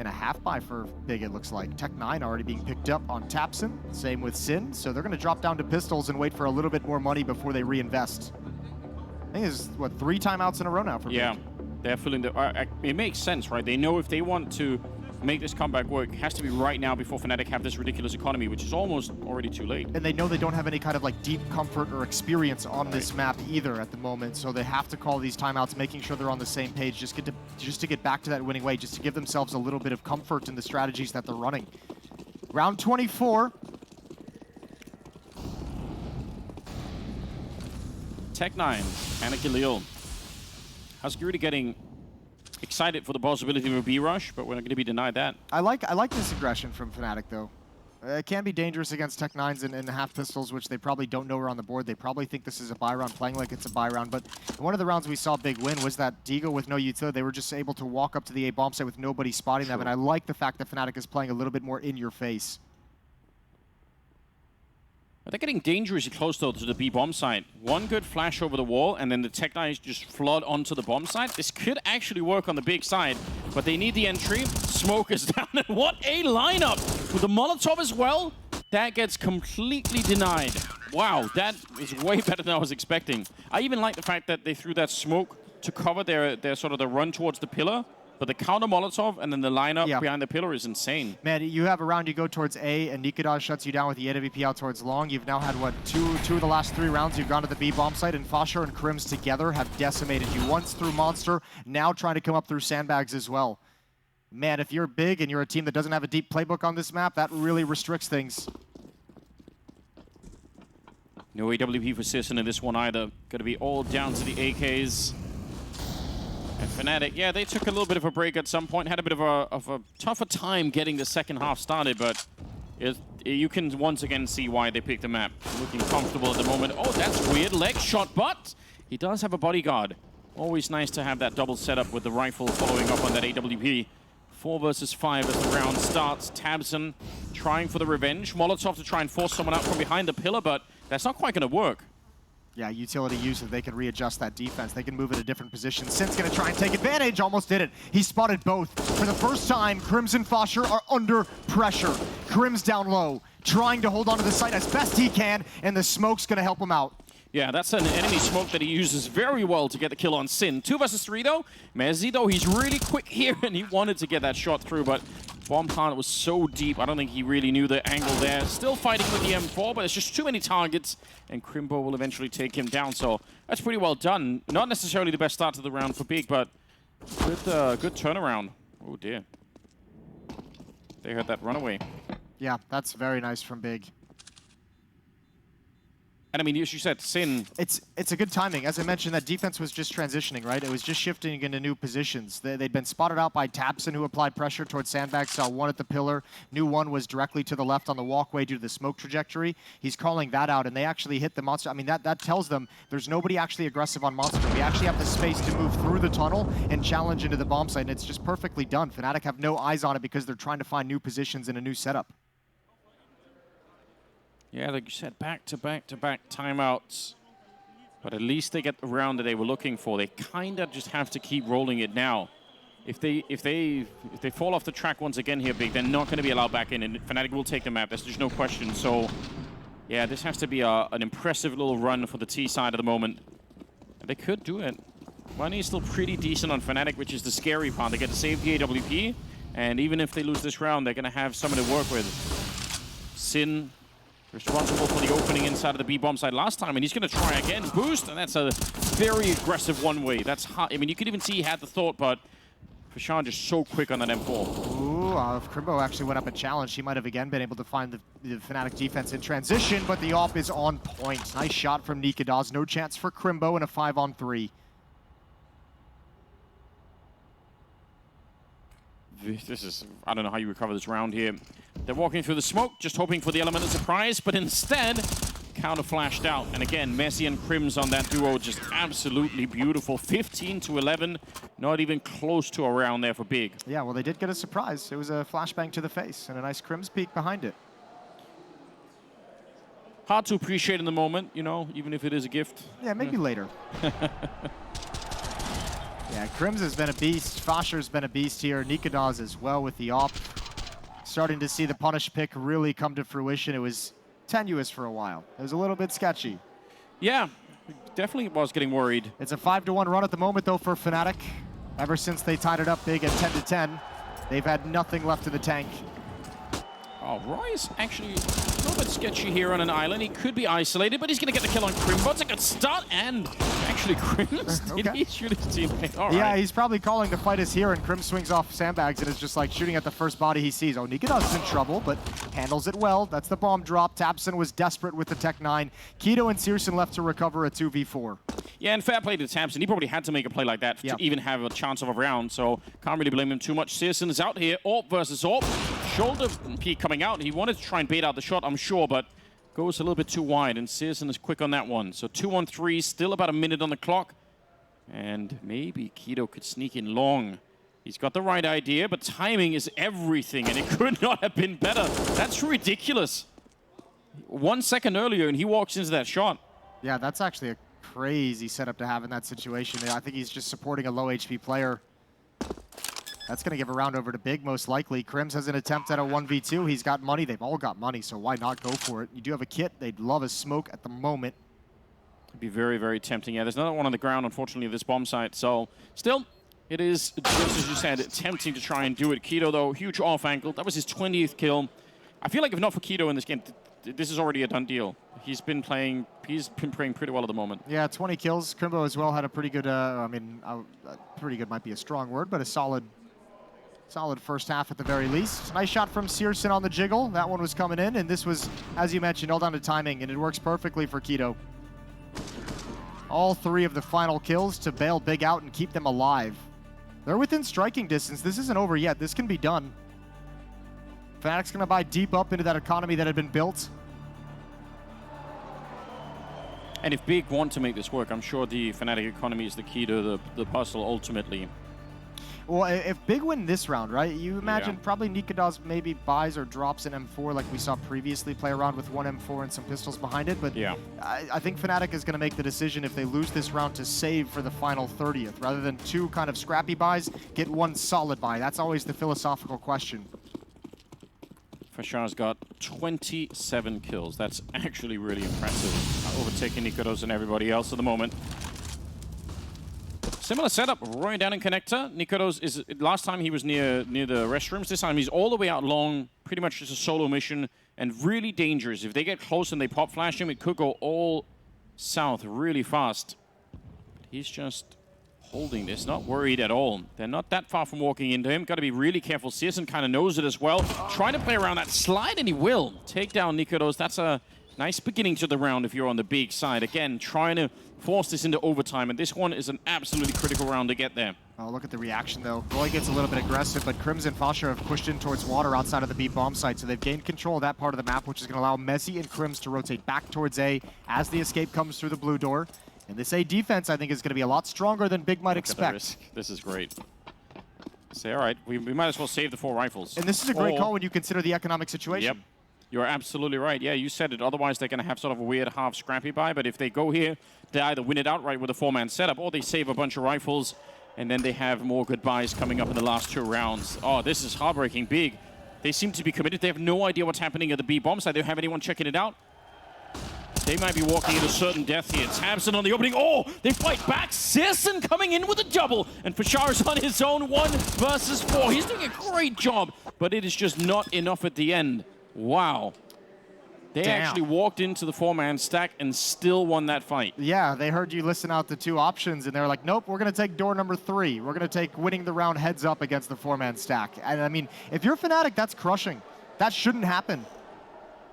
And a half buy for Big, it looks like. Tech9 already being picked up on Tapson. Same with Sin. So they're going to drop down to pistols and wait for a little bit more money before they reinvest. I think it's, what, 3 timeouts in a row now for Big. Yeah. They're feeling the... it makes sense, right? They know if they want to make this comeback work, it has to be right now before Fnatic have this ridiculous economy, which is almost already too late. And they know they don't have any kind of like deep comfort or experience on this map either at the moment, so they have to call these timeouts, making sure they're on the same page, just to get back to that winning way, just to give themselves a little bit of comfort in the strategies that they're running. Round 24. Tech9, Anna Khalil. Husky really getting excited for the possibility of a B-rush, but we're not going to be denied that. I like this aggression from Fnatic, though. It can be dangerous against Tech9s and half pistols, which they probably don't know are on the board. They probably think this is a buy round, playing like it's a buy round. But one of the rounds we saw Big win was that Deagle with no utility. They were just able to walk up to the A-bomb site with nobody spotting them. And I like the fact that Fnatic is playing a little bit more in your face. They're getting dangerously close, though, to the B-bomb site. One good flash over the wall, and then the Tech9s just flood onto the bomb site. This could actually work on the Big side, but they need the entry. Smoke is down, and what a lineup! With the Molotov as well, that gets completely denied. Wow, that is way better than I was expecting. I even like the fact that they threw that smoke to cover their sort of the run towards the pillar. But the counter Molotov and then the lineup behind the pillar is insane. Man, you have a round, you go towards A, and Nikadaz shuts you down with the AWP out towards long. You've now had, what, two of the last 3 rounds you've gone to the B bomb site, and Fosher and Crims together have decimated you. Once through Monster, now trying to come up through sandbags as well. Man, if you're big and you're a team that doesn't have a deep playbook on this map, that really restricts things. No AWP for Searson in this one either. Going to be all down to the AKs. And Fnatic, yeah, they took a little bit of a break at some point, had a bit of a tougher time getting the second half started, but you can once again see why they picked the map. Looking comfortable at the moment. Oh, that's weird. Leg shot, but he does have a bodyguard. Always nice to have that double setup with the rifle following up on that AWP. 4 versus 5 as the round starts. Tabson trying for the revenge. Molotov to try and force someone out from behind the pillar, but that's not quite going to work. Yeah, utility use that they can readjust that defense. They can move in a different position. Sin's gonna try and take advantage. Almost did it. He spotted both. For the first time, Crimson Fosher are under pressure. Crim's down low, trying to hold onto the site as best he can, and the smoke's gonna help him out. Yeah, that's an enemy smoke that he uses very well to get the kill on Sin. 2 versus 3 though. Mezzi though, he's really quick here and he wanted to get that shot through, but bomb plant was so deep, I don't think he really knew the angle there. Still fighting with the M4, but it's just too many targets and Crimbo will eventually take him down, so that's pretty well done. Not necessarily the best start to the round for Big, but good turnaround. Oh dear. They heard that runaway. Yeah, that's very nice from Big. And I mean, as you said, Sin. It's a good timing. As I mentioned, that defense was just transitioning, right? It was just shifting into new positions. They'd been spotted out by Tapson, who applied pressure towards Sandbag, saw one at the pillar. Knew one was directly to the left on the walkway due to the smoke trajectory. He's calling that out, and they actually hit the monster. I mean, that tells them there's nobody actually aggressive on monster. We actually have the space to move through the tunnel and challenge into the bomb site, and it's just perfectly done. Fnatic have no eyes on it because they're trying to find new positions in a new setup. Yeah, like you said, back-to-back-to-back timeouts. But at least they get the round that they were looking for. They kind of just have to keep rolling it now. If they fall off the track once again here, Big, they're not going to be allowed back in, and Fnatic will take the map. There's just no question. So, yeah, this has to be an impressive little run for the T side at the moment. They could do it. Money is still pretty decent on Fnatic, which is the scary part. They get to save the AWP, and even if they lose this round, they're going to have someone to work with. Sin responsible for the opening inside of the B bomb side last time, and he's going to try again. Boost, and that's a very aggressive one-way. That's hard. I mean, you could even see he had the thought, but Fashan just so quick on that M4. Ooh, if Crimbo actually went up and challenged, he might have again been able to find the Fnatic defense in transition, but the AWP is on point. Nice shot from Nikadaz. No chance for Crimbo in a 5-on-3. This is, I don't know how you recover this round here. They're walking through the smoke, just hoping for the element of surprise, but instead, counter flashed out. And again, Messi and Crims on that duo, just absolutely beautiful. 15-11, not even close to a round there for Big. Yeah, well, they did get a surprise. It was a flashbang to the face and a nice Crims peek behind it. Hard to appreciate in the moment, you know, even if it is a gift. Yeah, maybe later. Yeah, Crims has been a beast. Fosher's been a beast here. Nikadaz as well with the AWP. Starting to see the punish pick really come to fruition. It was tenuous for a while. It was a little bit sketchy. Yeah, definitely was getting worried. It's a 5-1 run at the moment, though, for Fnatic. Ever since they tied it up big at 10-10, they've had nothing left in the tank. Oh, Roy is actually a little bit sketchy here on an island. He could be isolated, but he's going to get the kill on Crimbo. It's a good start, and actually Crims, did he shoot his teammate? All right. Yeah, he's probably calling the fight is here, and Crim swings off sandbags, and it's just like shooting at the first body he sees. Oh, Nikadaz is in trouble, but handles it well. That's the bomb drop. Tapson was desperate with the Tech 9. Keto and Searson left to recover a 2v4. Yeah, and fair play to Tapson. He probably had to make a play like that to even have a chance of a round, so can't really blame him too much. Searson is out here. AWP versus AWP. Shoulder peek coming out. He wanted to try and bait out the shot, I'm sure, but goes a little bit too wide, and Searson is quick on that one. So 2-on-3, still about a minute on the clock. And maybe Keto could sneak in long. He's got the right idea, but timing is everything, and it could not have been better. That's ridiculous. 1 second earlier, and he walks into that shot. Yeah, that's actually a crazy setup to have in that situation. I think he's just supporting a low HP player. That's going to give a round over to Big, most likely. Crims has an attempt at a 1v2. He's got money. They've all got money, so why not go for it? You do have a kit. They'd love a smoke at the moment. It'd be very, very tempting. Yeah, there's another one on the ground, unfortunately, at this bomb site. So, still, it is, just as you said, tempting to try and do it. Keto, though, huge off angle. That was his 20th kill. I feel like if not for Keto in this game, this is already a done deal. He's been playing pretty well at the moment. Yeah, 20 kills. Crimbo as well had a pretty good, pretty good might be a strong word, but a solid first half at the very least. Nice shot from Searson on the jiggle. That one was coming in, and this was, as you mentioned, all down to timing, and it works perfectly for Keto. All 3 of the final kills to bail Big out and keep them alive. They're within striking distance. This isn't over yet. This can be done. Fnatic's going to buy deep up into that economy that had been built. And if Big want to make this work, I'm sure the Fnatic economy is the key to the puzzle ultimately. Well, if Big win this round, right, you imagine probably Nikodos maybe buys or drops an M4 like we saw previously play around with one M4 and some pistols behind it. But I think Fnatic is going to make the decision if they lose this round to save for the final 30th. Rather than two kind of scrappy buys, get one solid buy. That's always the philosophical question. Fashar's got 27 kills. That's actually really impressive. Overtaking Nikodos and everybody else at the moment. Similar setup, Roy down in connector. Nikodos is, last time he was near the restrooms. This time he's all the way out long, pretty much just a solo mission, and really dangerous. If they get close and they pop flash him, it could go all south really fast. But he's just holding this, not worried at all. They're not that far from walking into him. Got to be really careful. Searson kind of knows it as well. Trying to play around that slide, and he will. Take down Nikodos. That's a nice beginning to the round if you're on the big side. Again, trying to force this into overtime, and this one is an absolutely critical round to get there. Oh, look at the reaction, though. Roy gets a little bit aggressive, but Crims and Fashar have pushed in towards water outside of the B bomb site, so they've gained control of that part of the map, which is going to allow Messi and Crims to rotate back towards A as the escape comes through the blue door. And this A defense, I think, is going to be a lot stronger than Big might expect. This is great. Say, all right, we might as well save the 4 rifles. And this is a great call when you consider the economic situation. Yep. You're absolutely right. Yeah, you said it. Otherwise, they're going to have sort of a weird half scrappy buy. But if they go here, they either win it outright with a 4-man setup, or they save a bunch of rifles, and then they have more good buys coming up in the last 2 rounds. Oh, this is heartbreaking. Big. They seem to be committed. They have no idea what's happening at the B bomb side. They don't have anyone checking it out. They might be walking into certain death here. Tabson on the opening. Oh, they fight back. Searson coming in with a double. And Fashar is on his own 1 versus 4. He's doing a great job, but it is just not enough at the end. Wow. They actually walked into the 4-man stack and still won that fight. Yeah, they heard you listen out the 2 options, and they're like, nope, we're going to take door number 3. We're going to take winning the round heads up against the 4-man stack. And I mean, if you're Fnatic, that's crushing. That shouldn't happen.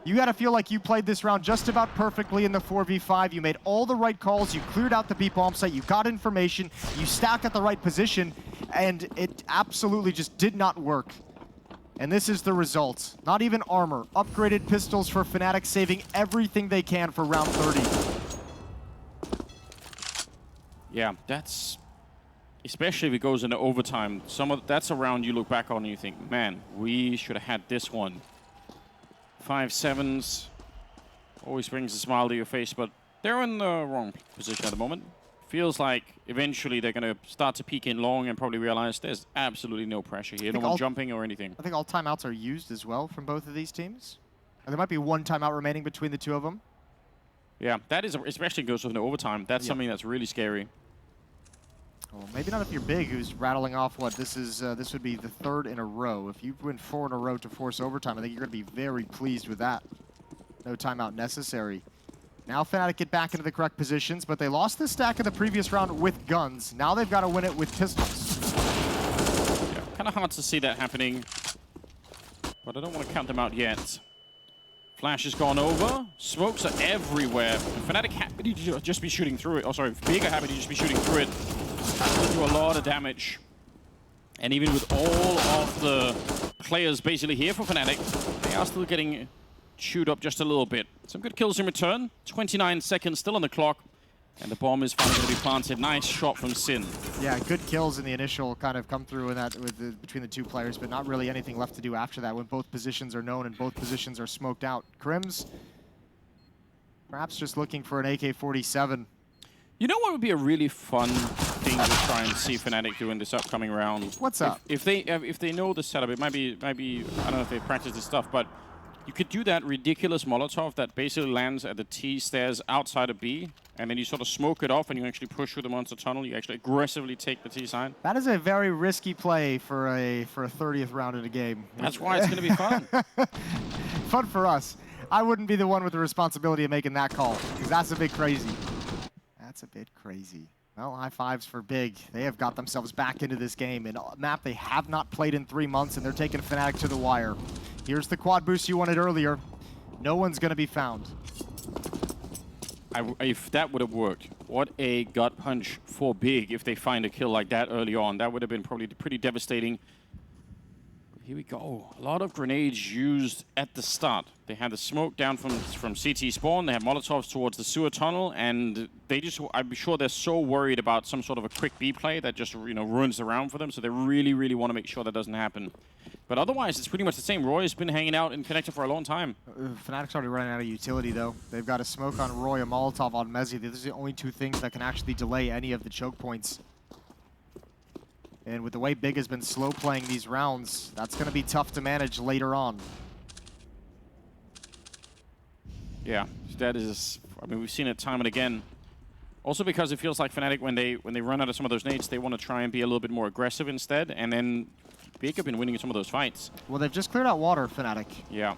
You got to feel like you played this round just about perfectly in the 4v5. You made all the right calls. You cleared out the B bomb site. You got information. You stacked at the right position, and it absolutely just did not work. And this is the result. Not even armor. Upgraded pistols for Fnatic, saving everything they can for round 30. Yeah, that's... Especially if it goes into overtime. That's a round you look back on and you think, man, we should have had this one. 5-7s. Always brings a smile to your face, but they're in the wrong position at the moment. Feels like eventually they're going to start to peek in long and probably realize there's absolutely no pressure here. No one jumping or anything. I think all timeouts are used as well from both of these teams. And there might be 1 timeout remaining between the 2 of them. Yeah, that is, especially goes with an overtime. That's something that's really scary. Well, maybe not if you're Big, who's rattling off what this is. This would be the 3rd in a row. If you win 4 in a row to force overtime, I think you're going to be very pleased with that. No timeout necessary. Now Fnatic get back into the correct positions, but they lost this stack in the previous round with guns. Now they've got to win it with pistols. Yeah, kind of hard to see that happening, but I don't want to count them out yet. Flash has gone over. Smokes are everywhere. Fnatic happy to just be shooting through it. Oh, sorry, Big are happy to just be shooting through it. That will do a lot of damage. And even with all of the players basically here for Fnatic, they are still getting chewed up just a little bit. Some good kills in return. 29 seconds still on the clock. And the bomb is finally going to be planted. Nice shot from Sin. Yeah, good kills in the initial kind of come through in that between the 2 players, but not really anything left to do after that when both positions are known and both positions are smoked out. Crims, perhaps just looking for an AK-47. You know what would be a really fun thing to try and see Fnatic do in this upcoming round? What's up? If they know the setup, it might be I don't know if they practice this stuff, but you could do that ridiculous Molotov that basically lands at the T stairs outside of B, and then you sort of smoke it off and you actually push through the monster tunnel. You actually aggressively take the T side. That is a very risky play for a 30th round in a game. That's why it's going to be fun. Fun for us. I wouldn't be the one with the responsibility of making that call, because that's a bit crazy. That's a bit crazy. Well, high fives for Big. They have got themselves back into this game in a map they have not played in 3 months, and they're taking Fnatic to the wire. Here's the quad boost you wanted earlier. No one's going to be found. If that would have worked, what a gut punch for Big if they find a kill like that early on. That would have been probably pretty devastating. Here we go. A lot of grenades used at the start. They had the smoke down from CT spawn. They had Molotovs towards the sewer tunnel, and they just, I'm sure they're so worried about some sort of a quick B play that just, you know, ruins the round for them. So they really, really want to make sure that doesn't happen. But otherwise, it's pretty much the same. Roy's been hanging out in Connector for a long time. Fnatic's already running out of utility, though. They've got a smoke on Roy, a Molotov on Mezzi. These are the only two things that can actually delay any of the choke points. And with the way Big has been slow playing these rounds, that's going to be tough to manage later on. Yeah, that is, I mean, we've seen it time and again. Also because it feels like Fnatic, when they run out of some of those nades, they want to try and be a little bit more aggressive instead. And then Big have been winning some of those fights. Well, they've just cleared out water, Fnatic. Yeah.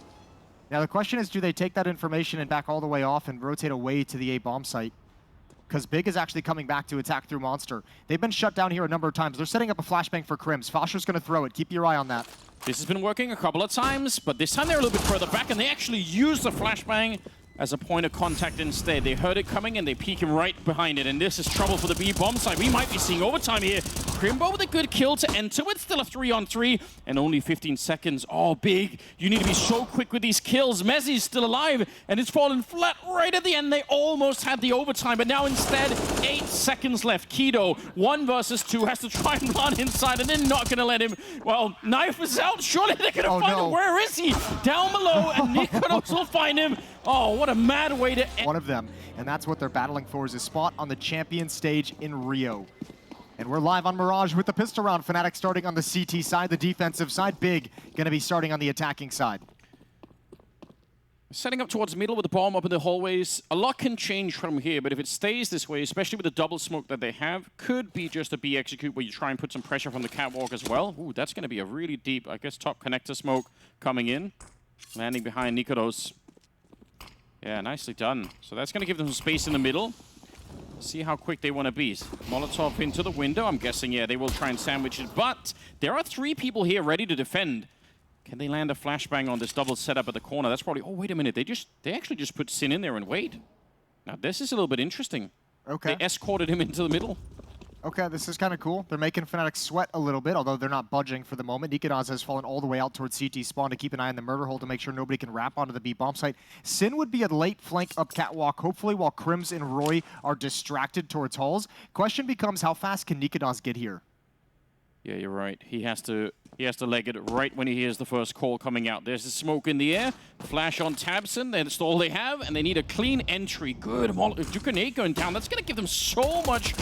Now the question is, do they take that information and back all the way off and rotate away to the A bomb site? Because Big is actually coming back to attack through Monster. They've been shut down here a number of times. They're setting up a flashbang for Crims. Fosher's going to throw it. Keep your eye on that. This has been working a couple of times, but this time they're a little bit further back, and they actually use the flashbang as a point of contact instead. They heard it coming, and they peek him right behind it, and this is trouble for the B bomb side. We might be seeing overtime here. Crimbo with a good kill to enter with, still a 3-on-3, and only 15 seconds. Oh, Big, you need to be so quick with these kills. Mezzi's still alive, and it's fallen flat right at the end. They almost had the overtime, but now instead, 8 seconds left. Kido, 1 versus 2, has to try and run inside, and they're not going to let him. Well, knife is out. Surely they're going to find him. Where is he? Down below, and Nikodos will find him. Oh, what a mad way to end. One of them, and that's what they're battling for, is a spot on the champion stage in Rio. And we're live on Mirage with the pistol round. Fnatic starting on the CT side, the defensive side. Big going to be starting on the attacking side. Setting up towards the middle with the bomb up in the hallways. A lot can change from here, but if it stays this way, especially with the double smoke that they have, could be just a B execute where you try and put some pressure from the catwalk as well. Ooh, that's going to be a really deep, I guess, top connector smoke coming in. Landing behind Nikodos. Yeah, nicely done. So that's going to give them some space in the middle. See how quick they want to be. Molotov into the window. I'm guessing, yeah, they will try and sandwich it. But there are 3 people here ready to defend. Can they land a flashbang on this double setup at the corner? That's probably... Oh, wait a minute. They actually just put Sin in there and wait. Now, this is a little bit interesting. Okay. They escorted him into the middle. Okay, this is kind of cool. They're making Fnatic sweat a little bit, although they're not budging for the moment. Nikodos has fallen all the way out towards CT spawn to keep an eye on the murder hole to make sure nobody can wrap onto the B bomb site. Sin would be a late flank up catwalk, hopefully while Crims and Roy are distracted towards halls. Question becomes, how fast can Nikodos get here? Yeah, you're right. He has to leg it right when he hears the first call coming out. There's the smoke in the air. Flash on Tabson. That's all they have, and they need a clean entry. Good. Grenade going down. That's going to give them so much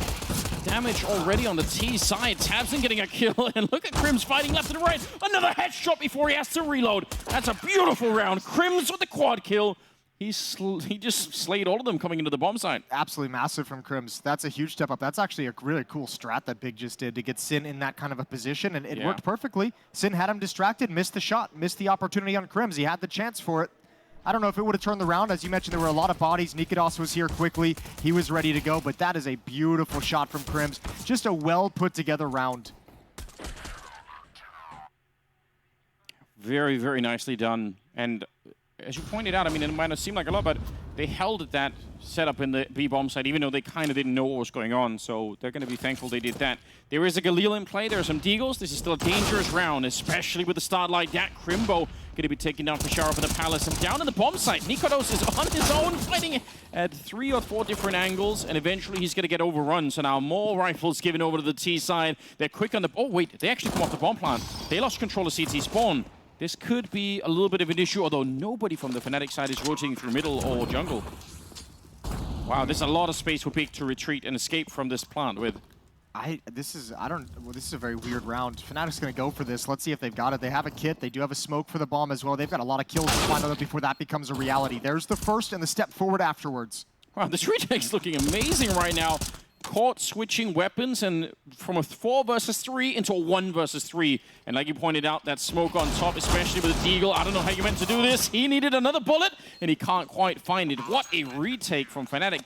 damage already on the T side. Tabson getting a kill, and look at Crims fighting left and right. Another headshot before he has to reload. That's a beautiful round. Crims with the quad kill. He just slayed all of them coming into the bomb site. Absolutely massive from Crims. That's a huge step up. That's actually a really cool strat that Big just did to get Sin in that kind of a position, and it worked perfectly. Sin had him distracted, missed the shot, missed the opportunity on Crims. He had the chance for it. I don't know if it would have turned the round. As you mentioned, there were a lot of bodies. Nikodos was here quickly. He was ready to go, but that is a beautiful shot from Crims. Just a well put together round. Very, very nicely done. And as you pointed out, I mean, it might not seem like a lot, but they held that setup in the B bomb site, even though they kind of didn't know what was going on. So they're going to be thankful they did that. There is a Galil in play. There are some Deagles. This is still a dangerous round, especially with the start like that. Crimbo going to be taking down Fashara for the Palace. And down in the bomb site, Nikodos is on his own, fighting at 3 or 4 different angles, and eventually he's going to get overrun. So now more rifles given over to the T side. They're quick on the... Oh, wait, they actually come off the bomb plant. They lost control of CT spawn. This could be a little bit of an issue, although nobody from the Fnatic side is rotating through middle or jungle. Wow, there's a lot of space for Big to retreat and escape from this plant with. This is a very weird round. Fnatic's going to go for this. Let's see if they've got it. They have a kit. They do have a smoke for the bomb as well. They've got a lot of kills to find out before that becomes a reality. There's the first and the step forward afterwards. Wow, this retake's looking amazing right now. Caught switching weapons and from a 4 versus 3 into a 1 versus 3. And like you pointed out, that smoke on top, especially with the Deagle. I don't know how you meant to do this. He needed another bullet and he can't quite find it. What a retake from Fnatic.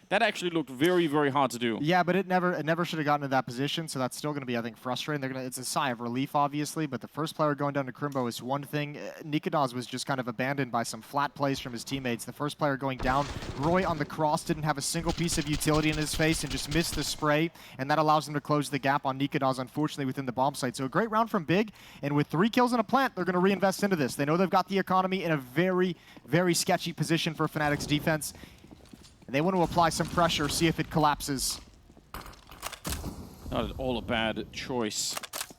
That actually looked very, very hard to do. Yeah, but it never should have gotten to that position, so that's still going to be, I think, frustrating. It's a sigh of relief, obviously, but the first player going down to Crimbo is one thing. Nikodas was just kind of abandoned by some flat plays from his teammates. The first player going down, Roy on the cross didn't have a single piece of utility in his face and just missed the spray, and that allows them to close the gap on Nikodas, unfortunately, within the bomb site. So a great round from Big, and with 3 kills in a plant, they're going to reinvest into this. They know they've got the economy in a very, very sketchy position for Fnatic's defense. And they want to apply some pressure, see if it collapses. Not at all a bad choice.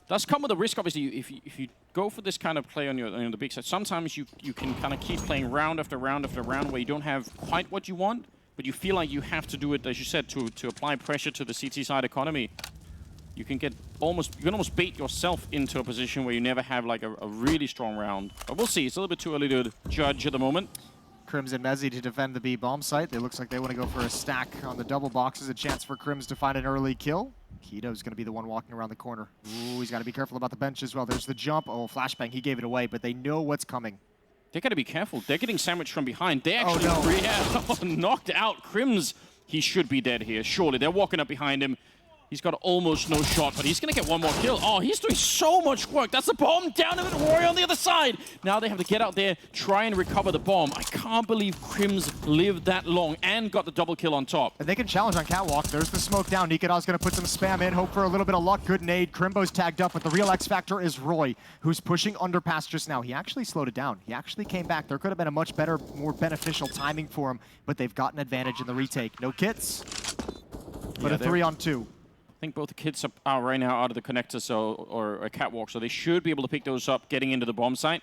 Does come with a risk, obviously. If you go for this kind of play on the big side, sometimes you can kind of keep playing round after round after round where you don't have quite what you want, but you feel like you have to do it, as you said, to apply pressure to the CT side economy. You can almost bait yourself into a position where you never have like a really strong round. But we'll see. It's a little bit too early to judge at the moment. Crims and Mezzi to defend the B bomb site. It looks like they want to go for a stack on the double boxes. A chance for Crims to find an early kill. Keto's going to be the one walking around the corner. Ooh, he's got to be careful about the bench as well. There's the jump. Oh, flashbang. He gave it away, but they know what's coming. They got to be careful. They're getting sandwiched from behind. They actually knocked out Crims. He should be dead here. Surely they're walking up behind him. He's got almost no shot, but he's going to get one more kill. Oh, he's doing so much work. That's the bomb down to the Warrior on the other side. Now they have to get out there, try and recover the bomb. I can't believe Crims lived that long and got the double kill on top. And they can challenge on Catwalk. There's the smoke down. Nikoda's going to put some spam in, hope for a little bit of luck. Good nade. Crimbo's tagged up, but the real X factor is Roy, who's pushing underpass just now. He actually slowed it down. He actually came back. There could have been a much better, more beneficial timing for him, but they've got an advantage in the retake. No kits, but a 3-on-2. I think both the kids are right now out of the connector, or a catwalk, so they should be able to pick those up getting into the bomb site.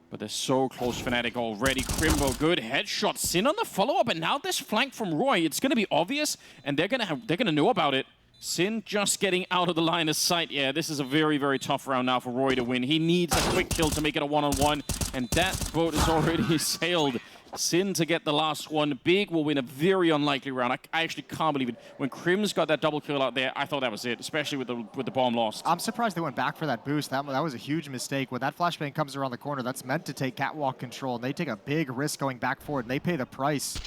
But they're so close, Fnatic already. Crimbo, good headshot. Sin on the follow-up, and now this flank from Roy. It's going to be obvious, and they're gonna know about it. Sin just getting out of the line of sight. Yeah, this is a very, very tough round now for Roy to win. He needs a quick kill to make it a one-on-one, and that boat is already sailed. Sin to get the last one. Big will win a very unlikely round. I actually can't believe it. When Crims got that double kill out there, I thought that was it, especially with the bomb lost. I'm surprised they went back for that boost. That was a huge mistake. When that flashbang comes around the corner, that's meant to take catwalk control, and they take a big risk going back for it, and they pay the price.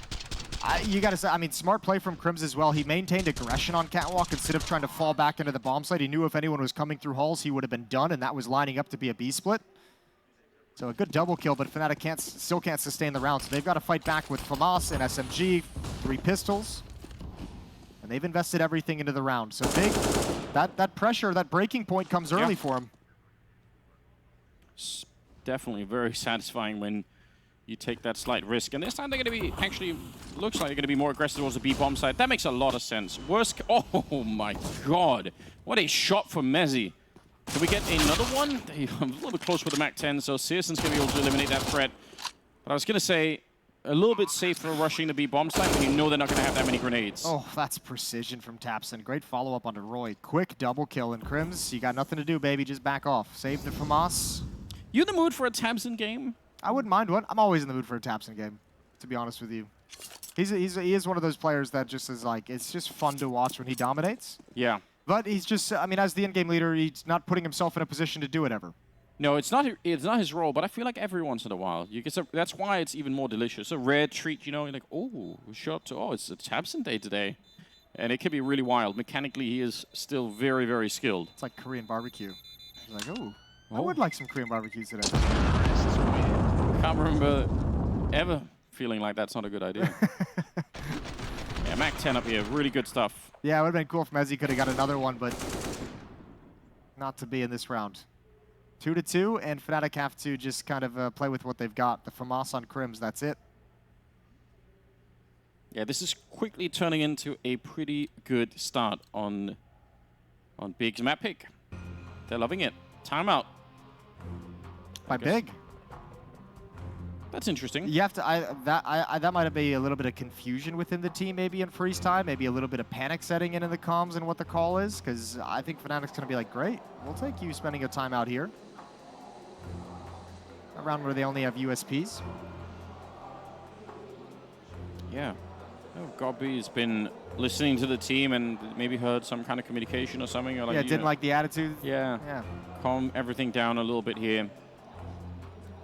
You got to say, I mean, smart play from Crims as well. He maintained aggression on catwalk instead of trying to fall back into the bomb site. He knew if anyone was coming through halls, he would have been done, and that was lining up to be a B split. So a good double kill, but Fnatic still can't sustain the round. So they've got to fight back with FAMAS and SMG, 3 pistols. And they've invested everything into the round. So Big, that pressure, that breaking point comes early for him. It's definitely very satisfying when you take that slight risk. And this time they're going to be, actually, looks like they're going to be more aggressive towards the B bomb side. That makes a lot of sense. Worst, oh my god. What a shot from Mezzi. Can we get another one? I'm a little bit close with the MAC-10, so Searson's going to be able to eliminate that threat. But I was going to say, a little bit safer rushing the B bomb site when you know they're not going to have that many grenades. Oh, that's precision from Tapson. Great follow-up onto Roy. Quick double kill. And Crims, you got nothing to do, baby. Just back off. Save the FAMAS. You in the mood for a Tapson game? I wouldn't mind one. I'm always in the mood for a Tapson game, to be honest with you. He is one of those players that just is like, it's just fun to watch when he dominates. Yeah. But he's just, I mean, as the in-game leader, he's not putting himself in a position to do it ever. No, it's not his role, but I feel like every once in a while, that's why it's even more delicious. A rare treat, you know, you're like, oh, we show up to, oh, it's a Tapson day today. And it can be really wild. Mechanically, he is still very, very skilled. It's like Korean barbecue. He's like, oh, I would like some Korean barbecue today. Can't remember ever feeling like that's not a good idea. Yeah, MAC-10 up here, really good stuff. Yeah, it would have been cool if Mezzi could have got another one, but not to be in this round. 2-2, and Fnatic have to just kind of play with what they've got. The FAMAS on Crims, that's it. Yeah, this is quickly turning into a pretty good start on Big's map pick. They're loving it. Timeout. By Big. That's interesting. You have to. That might be a little bit of confusion within the team, maybe in freeze time, maybe a little bit of panic setting in the comms and what the call is, because I think Fnatic's going to be like, great, we'll take you spending a time out here. A round where they only have USPs. Yeah. Oh, Gobby's been listening to the team and maybe heard some kind of communication or something. Or like, yeah, didn't like the attitude. Yeah. Yeah. Calm everything down a little bit here.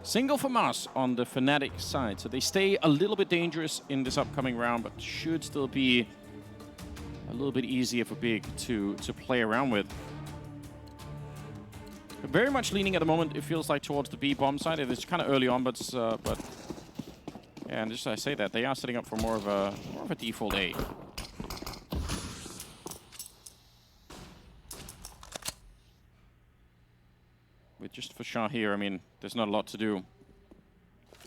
Single for Mars on the Fnatic side. So they stay a little bit dangerous in this upcoming round, but should still be a little bit easier for Big to play around with. Very much leaning at the moment, it feels like, towards the B bomb side. It is kind of early on, but yeah, and just as I say that, they are setting up for more of a default A. With just for Shah here, I mean, there's not a lot to do.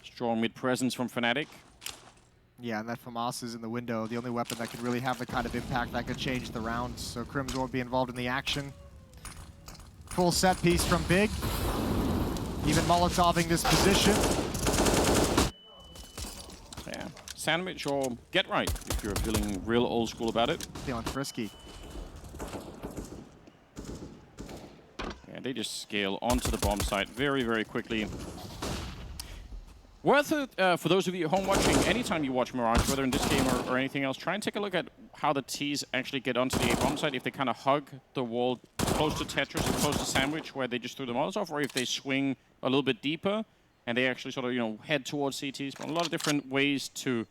Strong mid presence from Fnatic. Yeah, and that FAMAS is in the window, the only weapon that could really have the kind of impact that could change the round. So Crims won't be involved in the action. Full set piece from Big. Even Molotoving this position. Yeah, sandwich or get right if you're feeling real old school about it. Feeling frisky. Yeah, they just scale onto the bomb site very, very quickly. Worth it for those of you at home watching, anytime you watch Mirage, whether in this game or anything else, try and take a look at how the T's actually get onto the A bomb site. If they kind of hug the wall close to Tetris and close to Sandwich, where they just threw the Molotov, or if they swing a little bit deeper and they actually sort of, you know, head towards CTs. But a lot of different ways to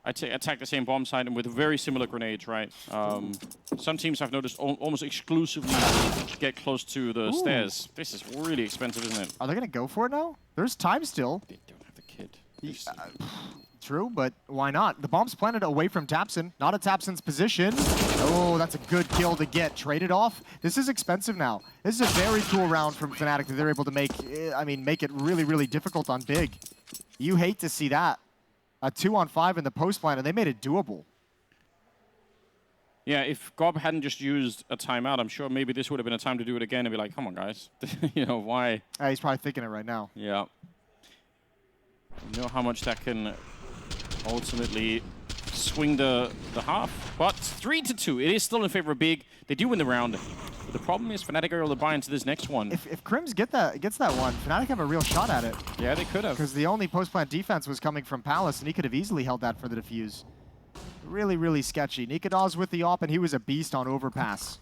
attack the same bomb site, and with very similar grenades, right? Some teams I've noticed almost exclusively get close to the stairs. This is really expensive, isn't it? Are they going to go for it now? There's time still. They don't have the kid. True, but why not? The bomb's planted away from Tapson, not at Tapson's position. Oh, that's a good kill to get. Traded off. This is expensive now. This is a very cool round from Fnatic that they're able to make, make it really, really difficult on Big. You hate to see that. A 2-on-5 in the post plan, and they made it doable. Yeah, if Gob hadn't just used a timeout, I'm sure maybe this would have been a time to do it again and be like, come on, guys. You know, why? He's probably thinking it right now. Yeah. You know how much that can ultimately swing the half. But 3-2. It is still in favor of Big. They do win the round. But the problem is Fnatic are able to buy into this next one. If Crims gets that one, Fnatic have a real shot at it. Yeah, they could have. Because the only post-plant defense was coming from Palace, and he could have easily held that for the defuse. Really, really sketchy. Nikadaz with the op, and he was a beast on overpass.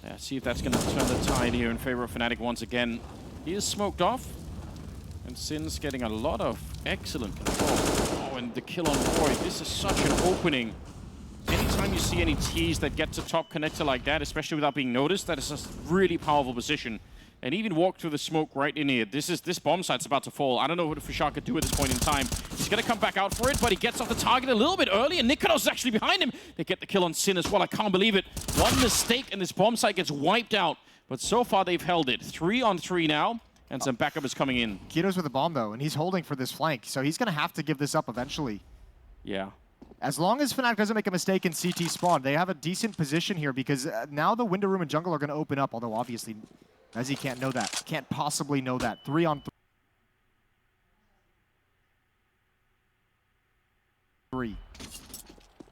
Yeah, see if that's going to turn the tide here in favor of Fnatic once again. He is smoked off. And Sin's getting a lot of excellent control. Oh, and the kill on Roy. This is such an opening. Anytime you see any T's that get to top connector like that, especially without being noticed, that is a really powerful position. And even walk through the smoke right in here. This bomb site's about to fall. I don't know what Fashar could do at this point in time. He's going to come back out for it, but he gets off the target a little bit early, and Nikonos is actually behind him. They get the kill on Sin as well. I can't believe it. One mistake, and this bomb site gets wiped out. But so far, they've held it. 3-on-3 now. And some backup is coming in. Kito's with the bomb, though, and he's holding for this flank, so he's going to have to give this up eventually. Yeah. As long as Fnatic doesn't make a mistake in CT spawn, they have a decent position here, because now the window room and jungle are going to open up, although obviously, as he can't know that. Can't possibly know that. 3-on-3.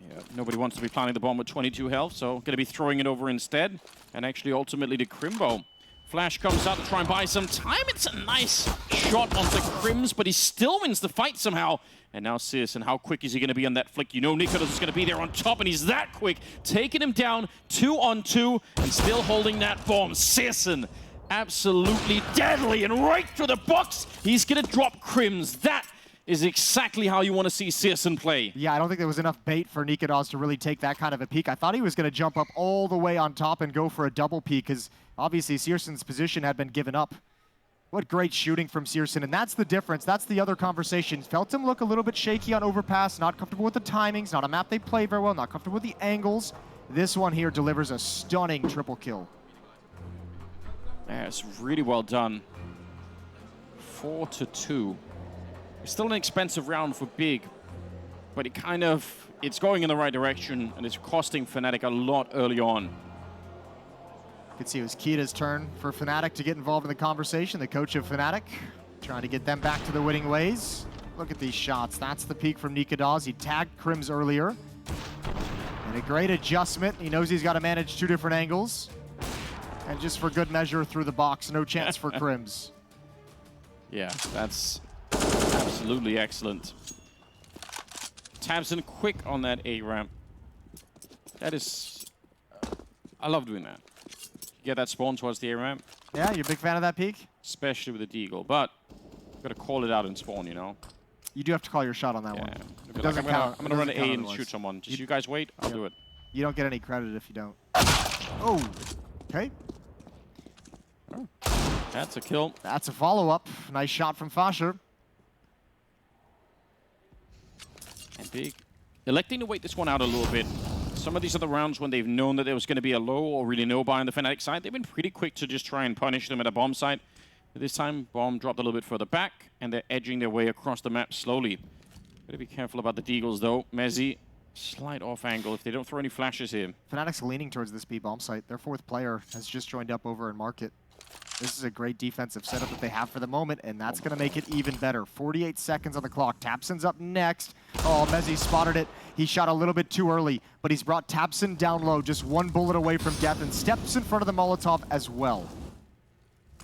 Yeah, nobody wants to be planting the bomb with 22 health, so going to be throwing it over instead. And actually, ultimately, to Crimbo. Flash comes out to try and buy some time. It's a nice shot onto Crims, but he still wins the fight somehow. And now Sis, and how quick is he going to be on that flick? You know Nikonos is going to be there on top, and he's that quick. Taking him down 2-on-2 and still holding that bomb. Sisson, absolutely deadly, and right through the box, he's going to drop Crims. That is exactly how you want to see Sisson play. Yeah, I don't think there was enough bait for Nikadaz to really take that kind of a peek. I thought he was going to jump up all the way on top and go for a double peek, because obviously Searson's position had been given up. What great shooting from Searson, and that's the difference. That's the other conversation. Felt him look a little bit shaky on overpass, not comfortable with the timings, not a map they play very well, not comfortable with the angles. This one here delivers a stunning triple kill. Yeah, it's really well done. 4-2. It's still an expensive round for Big, but it's going in the right direction, and it's costing Fnatic a lot early on. You can see it was Kita's turn for Fnatic to get involved in the conversation, the coach of Fnatic, trying to get them back to their winning ways. Look at these shots. That's the peak from Nikadaz. He tagged Crims earlier. And a great adjustment. He knows he's got to manage two different angles. And just for good measure, through the box. No chance for Crims. Yeah, that's absolutely excellent. Tamsin quick on that A ramp. That is... I love doing that. Get that spawn towards the A ramp. Yeah, you're a big fan of that peak? Especially with the deagle, but got to call it out in spawn, you know? You do have to call your shot on that one. It doesn't count. I'm gonna run A and shoot someone. Just you guys wait, I'll do it. You don't get any credit if you don't. Oh, okay. Oh. That's a kill. That's a follow-up. Nice shot from Fasher. And Big electing to wait this one out a little bit. Some of these other rounds when they've known that there was going to be a low or really no buy on the Fnatic side, they've been pretty quick to just try and punish them at a bomb site. This time, bomb dropped a little bit further back, and they're edging their way across the map slowly. Gotta be careful about the deagles, though. Mezzi, slight off angle if they don't throw any flashes here. Fnatic's leaning towards this B bomb site. Their fourth player has just joined up over in Market. This is a great defensive setup that they have for the moment, and that's going to make it even better. 48 seconds on the clock. Tabson's up next. Oh, Mezzi spotted it. He shot a little bit too early, but he's brought Tabson down low, just one bullet away from death, and steps in front of the Molotov as well.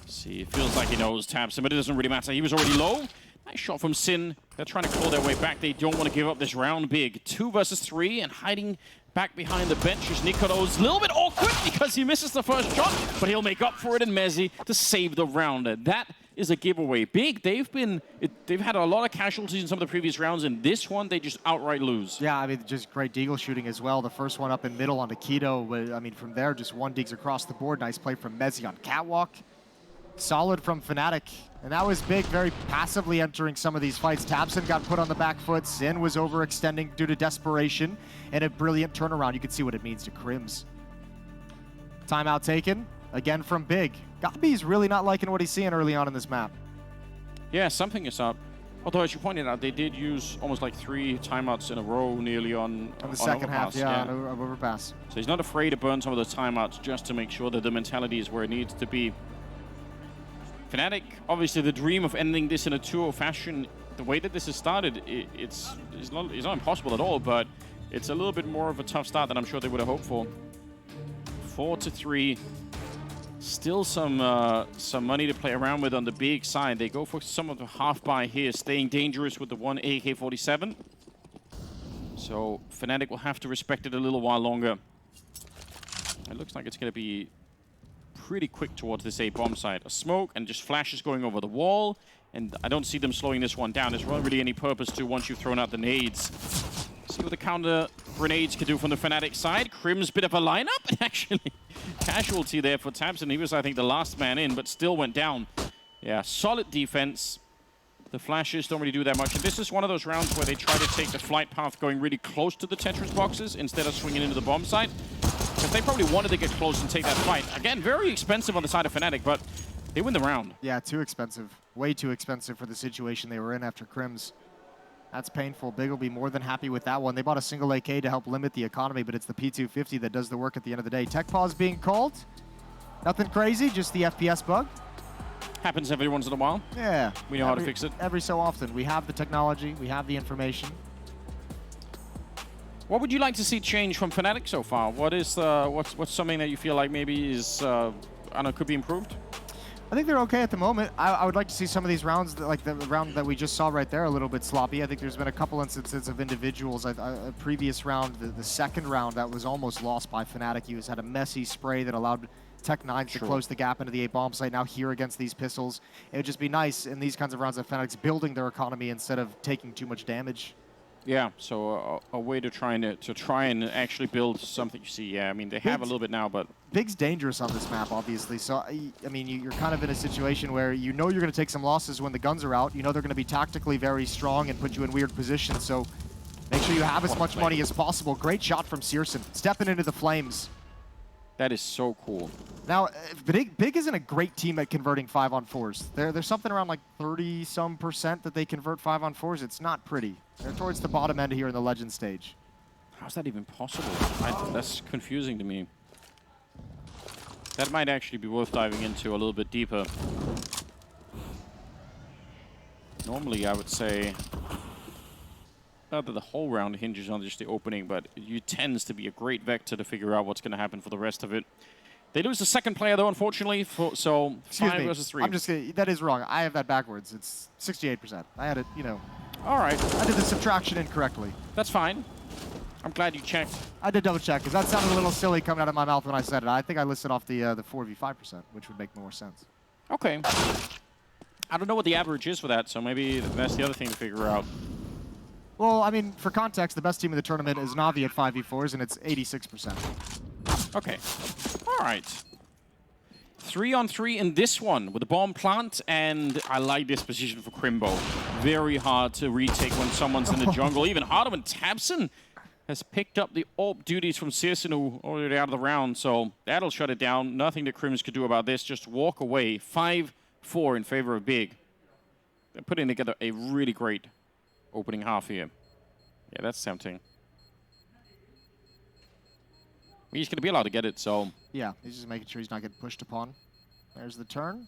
See, it feels like he knows Tabson, but it doesn't really matter. He was already low. Nice shot from Sin. They're trying to claw their way back. They don't want to give up this round big. 2 versus 3, and hiding back behind the bench is Nikolo's. A little bit awkward because he misses the first shot, but he'll make up for it in Mezzi to save the round. That is a giveaway. Big, they've had a lot of casualties in some of the previous rounds, and this one they just outright lose. Yeah, I mean, just great deagle shooting as well. The first one up in middle on Nikito. I mean, from there, just one digs across the board. Nice play from Mezzi on catwalk. Solid from Fnatic. And that was Big very passively entering some of these fights. Tabson got put on the back foot. Sin was overextending due to desperation. And a brilliant turnaround. You can see what it means to Crims. Timeout taken. Again from Big. Gabi's really not liking what he's seeing early on in this map. Yeah, something is up. Although, as you pointed out, they did use almost like 3 timeouts in a row nearly on the second half, yeah. On overpass. So he's not afraid to burn some of those timeouts just to make sure that the mentality is where it needs to be. Fnatic, obviously the dream of ending this in a 2-0 fashion, the way that this has started, it's not impossible at all, but it's a little bit more of a tough start than I'm sure they would have hoped for. 4-3. Still some money to play around with on the Big side. They go for some of the half buy here, staying dangerous with the one AK-47. So Fnatic will have to respect it a little while longer. It looks like it's going to be pretty quick towards this A bomb site. A smoke and just flashes going over the wall, and I don't see them slowing this one down. There's not really any purpose to once you've thrown out the nades. See what the counter grenades can do from the Fnatic side. Crim's bit of a lineup, and actually casualty there for Tabson. He was, I think, the last man in, but still went down. Yeah, solid defense. The flashes don't really do that much. And this is one of those rounds where they try to take the flight path going really close to the Tetris boxes instead of swinging into the bomb site. Because they probably wanted to get close and take that fight. Again, very expensive on the side of Fnatic, but they win the round. Yeah, too expensive. Way too expensive for the situation they were in after Crims. That's painful. Big will be more than happy with that one. They bought a single AK to help limit the economy, but it's the P250 that does the work at the end of the day. Tech pause being called. Nothing crazy, just the FPS bug. Happens every once in a while. Yeah. We know how to fix it. Every so often. We have the technology. We have the information. What would you like to see change from Fnatic so far? What is what's something that you feel like maybe is I don't know, could be improved? I think they're okay at the moment. I would like to see some of these rounds, like the round that we just saw right there, a little bit sloppy. I think there's been a couple instances of individuals. A previous round, the second round, that was almost lost by Fnatic. He had a messy spray that allowed Tech9 to close the gap into the A bomb site. Now here against these pistols, it would just be nice in these kinds of rounds that Fnatic's building their economy instead of taking too much damage. Yeah, so a way to try and actually build something. You see, yeah, I mean they have a little bit now, but Big's dangerous on this map, obviously. So I mean, you're kind of in a situation where you know you're going to take some losses when the guns are out. You know they're going to be tactically very strong and put you in weird positions. So make sure you have as much money as possible. Great shot from Searson, stepping into the flames. That is so cool. Now, Big isn't a great team at converting 5-on-4s. There's something around like 30-some% that they convert 5-on-4s. It's not pretty. They're towards the bottom end here in the Legend stage. How's that even possible? That's confusing to me. That might actually be worth diving into a little bit deeper. Normally, I would say not that the whole round hinges on just the opening, but it tends to be a great vector to figure out what's going to happen for the rest of it. They lose the second player, though, unfortunately. So 5 versus 3. I'm just kidding. That is wrong. I have that backwards. It's 68%. I had it, you know. All right. I did the subtraction incorrectly. That's fine. I'm glad you checked. I did double check, because that sounded a little silly coming out of my mouth when I said it. I think I listed off the 4v5%, which would make more sense. Okay. I don't know what the average is for that, so maybe that's the other thing to figure out. Well, I mean, for context, the best team in the tournament is NAVI at 5v4s, and it's 86%. Okay. All right. 3-on-3 in this one with the bomb plant, and I like this position for Crimbo. Very hard to retake when someone's in the jungle. Even harder when Tabson has picked up the AWP duties from Searson already out of the round, so that'll shut it down. Nothing that Crims could do about this. Just walk away. 5-4 in favor of Big. They're putting together a really great opening half here. Yeah, that's tempting. He's going to be allowed to get it, so... Yeah, he's just making sure he's not getting pushed upon. There's the turn.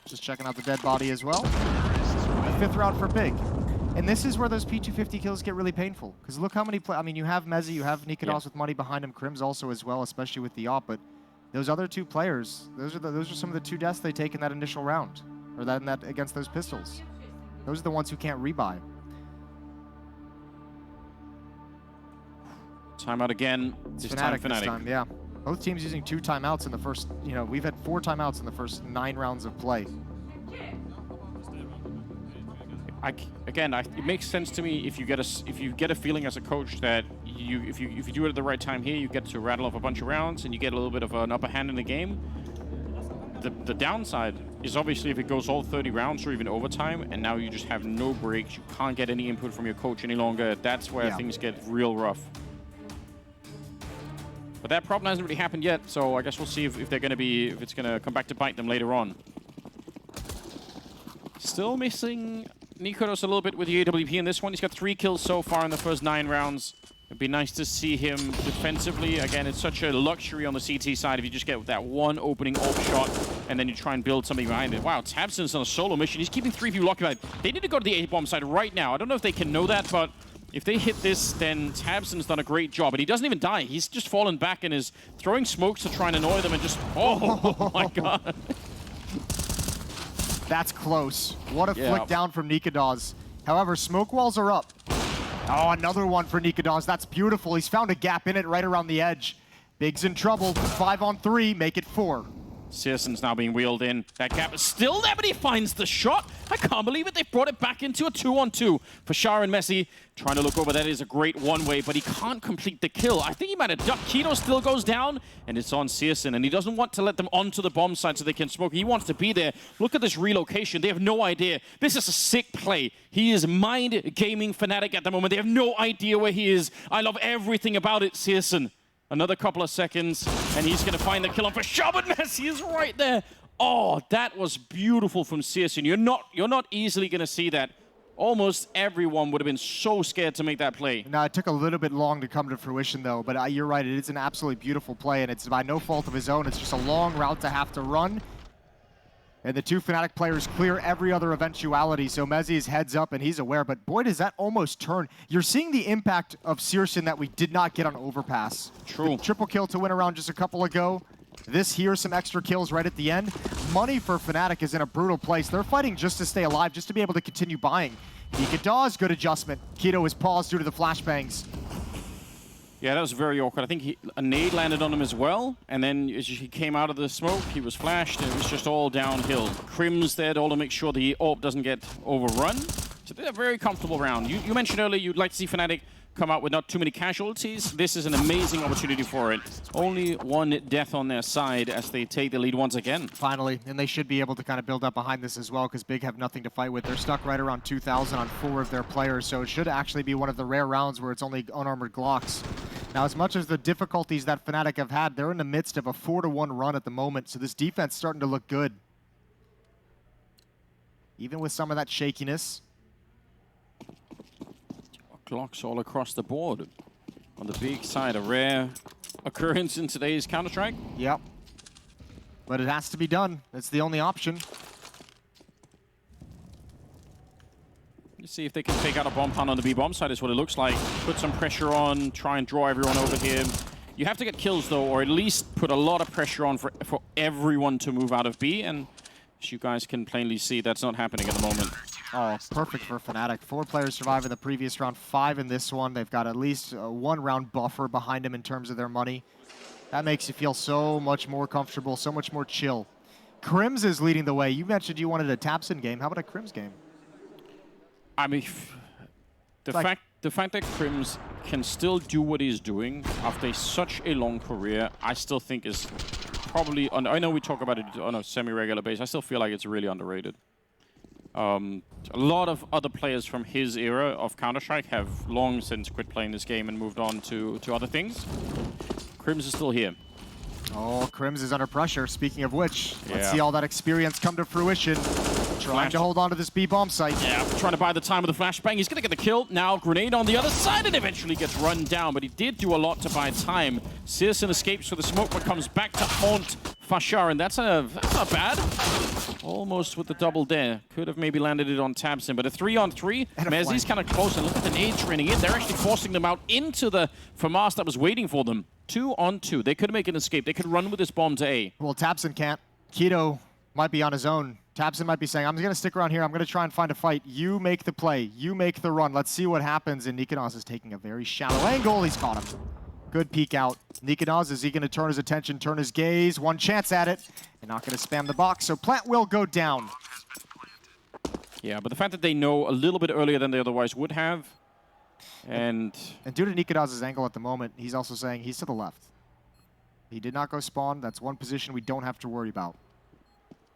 Just checking out the dead body as well. The 5th round for Big. And this is where those P250 kills get really painful. Because look how many I mean, you have Mezzi, you have Nikados with money behind him, Crims also as well, especially with the AWP. But those other two players, those are some of the 2 deaths they take in that initial round. Or that against those pistols. Those are the ones who can't rebuy. Timeout again. This time Fnatic. This time, yeah. Both teams using 2 timeouts in the first, you know, we've had 4 timeouts in the first 9 rounds of play. It makes sense to me if you get a feeling as a coach that if you do it at the right time here, you get to rattle off a bunch of rounds and you get a little bit of an upper hand in the game. The downside is obviously if it goes all 30 rounds or even overtime, and now you just have no breaks, you can't get any input from your coach any longer. That's where things get real rough. But that problem hasn't really happened yet, so I guess we'll see if it's gonna come back to bite them later on. Still missing Nikodos a little bit with the AWP in this one. He's got 3 kills so far in the first 9 rounds. It'd be nice to see him defensively. Again, it's such a luxury on the CT side if you just get that one opening AWP shot and then you try and build something behind it. Wow, Tabson's on a solo mission. He's keeping 3 people occupied. They need to go to the A-bomb side right now. I don't know if they can know that, but if they hit this, then Tabson's done a great job. And he doesn't even die. He's just fallen back and is throwing smokes to try and annoy them and just... Oh, my God. That's close. What a flick down from Nikados. However, smoke walls are up. Oh, another one for Nikados. That's beautiful. He's found a gap in it right around the edge. Big's in trouble. 5-on-3, make it 4. Searson's now being wheeled in. That gap is still there, but he finds the shot. I can't believe it. They've brought it back into a 2-on-2 for Shah and Messi. Trying to look over. That is a great one-way, but he can't complete the kill. I think he might have ducked. Keto still goes down, and it's on Searson, and he doesn't want to let them onto the bomb site so they can smoke. He wants to be there. Look at this relocation. They have no idea. This is a sick play. He is mind gaming Fnatic at the moment. They have no idea where he is. I love everything about it, Searson. Another couple of seconds, and he's going to find the kill on for Shah, but Messi is right there. Oh, that was beautiful from Searson. You're not easily going to see that. Almost everyone would have been so scared to make that play. Now, it took a little bit long to come to fruition, though, but you're right. It is an absolutely beautiful play, and it's by no fault of his own. It's just a long route to have to run. And the 2 Fnatic players clear every other eventuality, so Mezzi is heads up and he's aware, but boy, does that almost turn. You're seeing the impact of Searson that we did not get on Overpass. True. The triple kill to win around just a couple ago. This here, some extra kills right at the end. Money for Fnatic is in a brutal place. They're fighting just to stay alive, just to be able to continue buying. Nikados, good adjustment. Keto is paused due to the flashbangs. Yeah, that was very awkward. I think a nade landed on him as well, and then as he came out of the smoke, he was flashed, and it was just all downhill. Crims there to all to make sure the AWP doesn't get overrun. So they're a very comfortable round. You mentioned earlier you'd like to see Fnatic come out with not too many casualties. This is an amazing opportunity for it. Only 1 death on their side as they take the lead once again. Finally, and they should be able to kind of build up behind this as well because Big have nothing to fight with. They're stuck right around 2,000 on 4 of their players, so it should actually be one of the rare rounds where it's only unarmored Glocks. Now, as much as the difficulties that Fnatic have had, they're in the midst of a 4-1 run at the moment, so this defense is starting to look good. Even with some of that shakiness. Glocks all across the board. On the Big side, a rare occurrence in today's Counter-Strike. Yep. But it has to be done. It's the only option. Let's see if they can take out a bomb plant on the B-bomb side is what it looks like. Put some pressure on, try and draw everyone over here. You have to get kills though, or at least put a lot of pressure on for everyone to move out of B, and as you guys can plainly see, that's not happening at the moment. Oh, perfect for Fnatic. 4 players survived in the previous round, 5 in this one. They've got at least a 1-round buffer behind them in terms of their money. That makes you feel so much more comfortable, so much more chill. Crims is leading the way. You mentioned you wanted a Tapson game. How about a Crims game? I mean, the fact that Crims can still do what he's doing after such a long career, I still think is probably, I know we talk about it on a semi-regular basis, I still feel like it's really underrated. A lot of other players from his era of Counter-Strike have long since quit playing this game and moved on to other things. Crims is still here. Oh, Crims is under pressure. Speaking of which, let's Yeah. see all that experience come to fruition. Trying to hold on to this B-bomb site. Yeah, trying to buy the time with the flashbang. He's going to get the kill. Now, grenade on the other side and eventually gets run down. But he did do a lot to buy time. Searson escapes for the smoke, but comes back to haunt Fashar. And that's not bad. Almost with the double there. Could have maybe landed it on Tabson. But a 3-on-3. Mezzi's kind of close. And look at the nades raining in. They're actually forcing them out into the FAMAS that was waiting for them. 2-on-2. They could make an escape. They could run with this bomb to A. Well, Tabson can't. Keto might be on his own. Tabson might be saying, I'm going to stick around here. I'm going to try and find a fight. You make the play. You make the run. Let's see what happens. And Nikonos is taking a very shallow angle. He's caught him. Good peek out. Nikonos, is he going to turn his attention, turn his gaze? One chance at it. And not going to spam the box. So Plant will go down. Yeah, but the fact that they know a little bit earlier than they otherwise would have. And due to Nikonos' angle at the moment, he's also saying he's to the left. He did not go spawn. That's one position we don't have to worry about.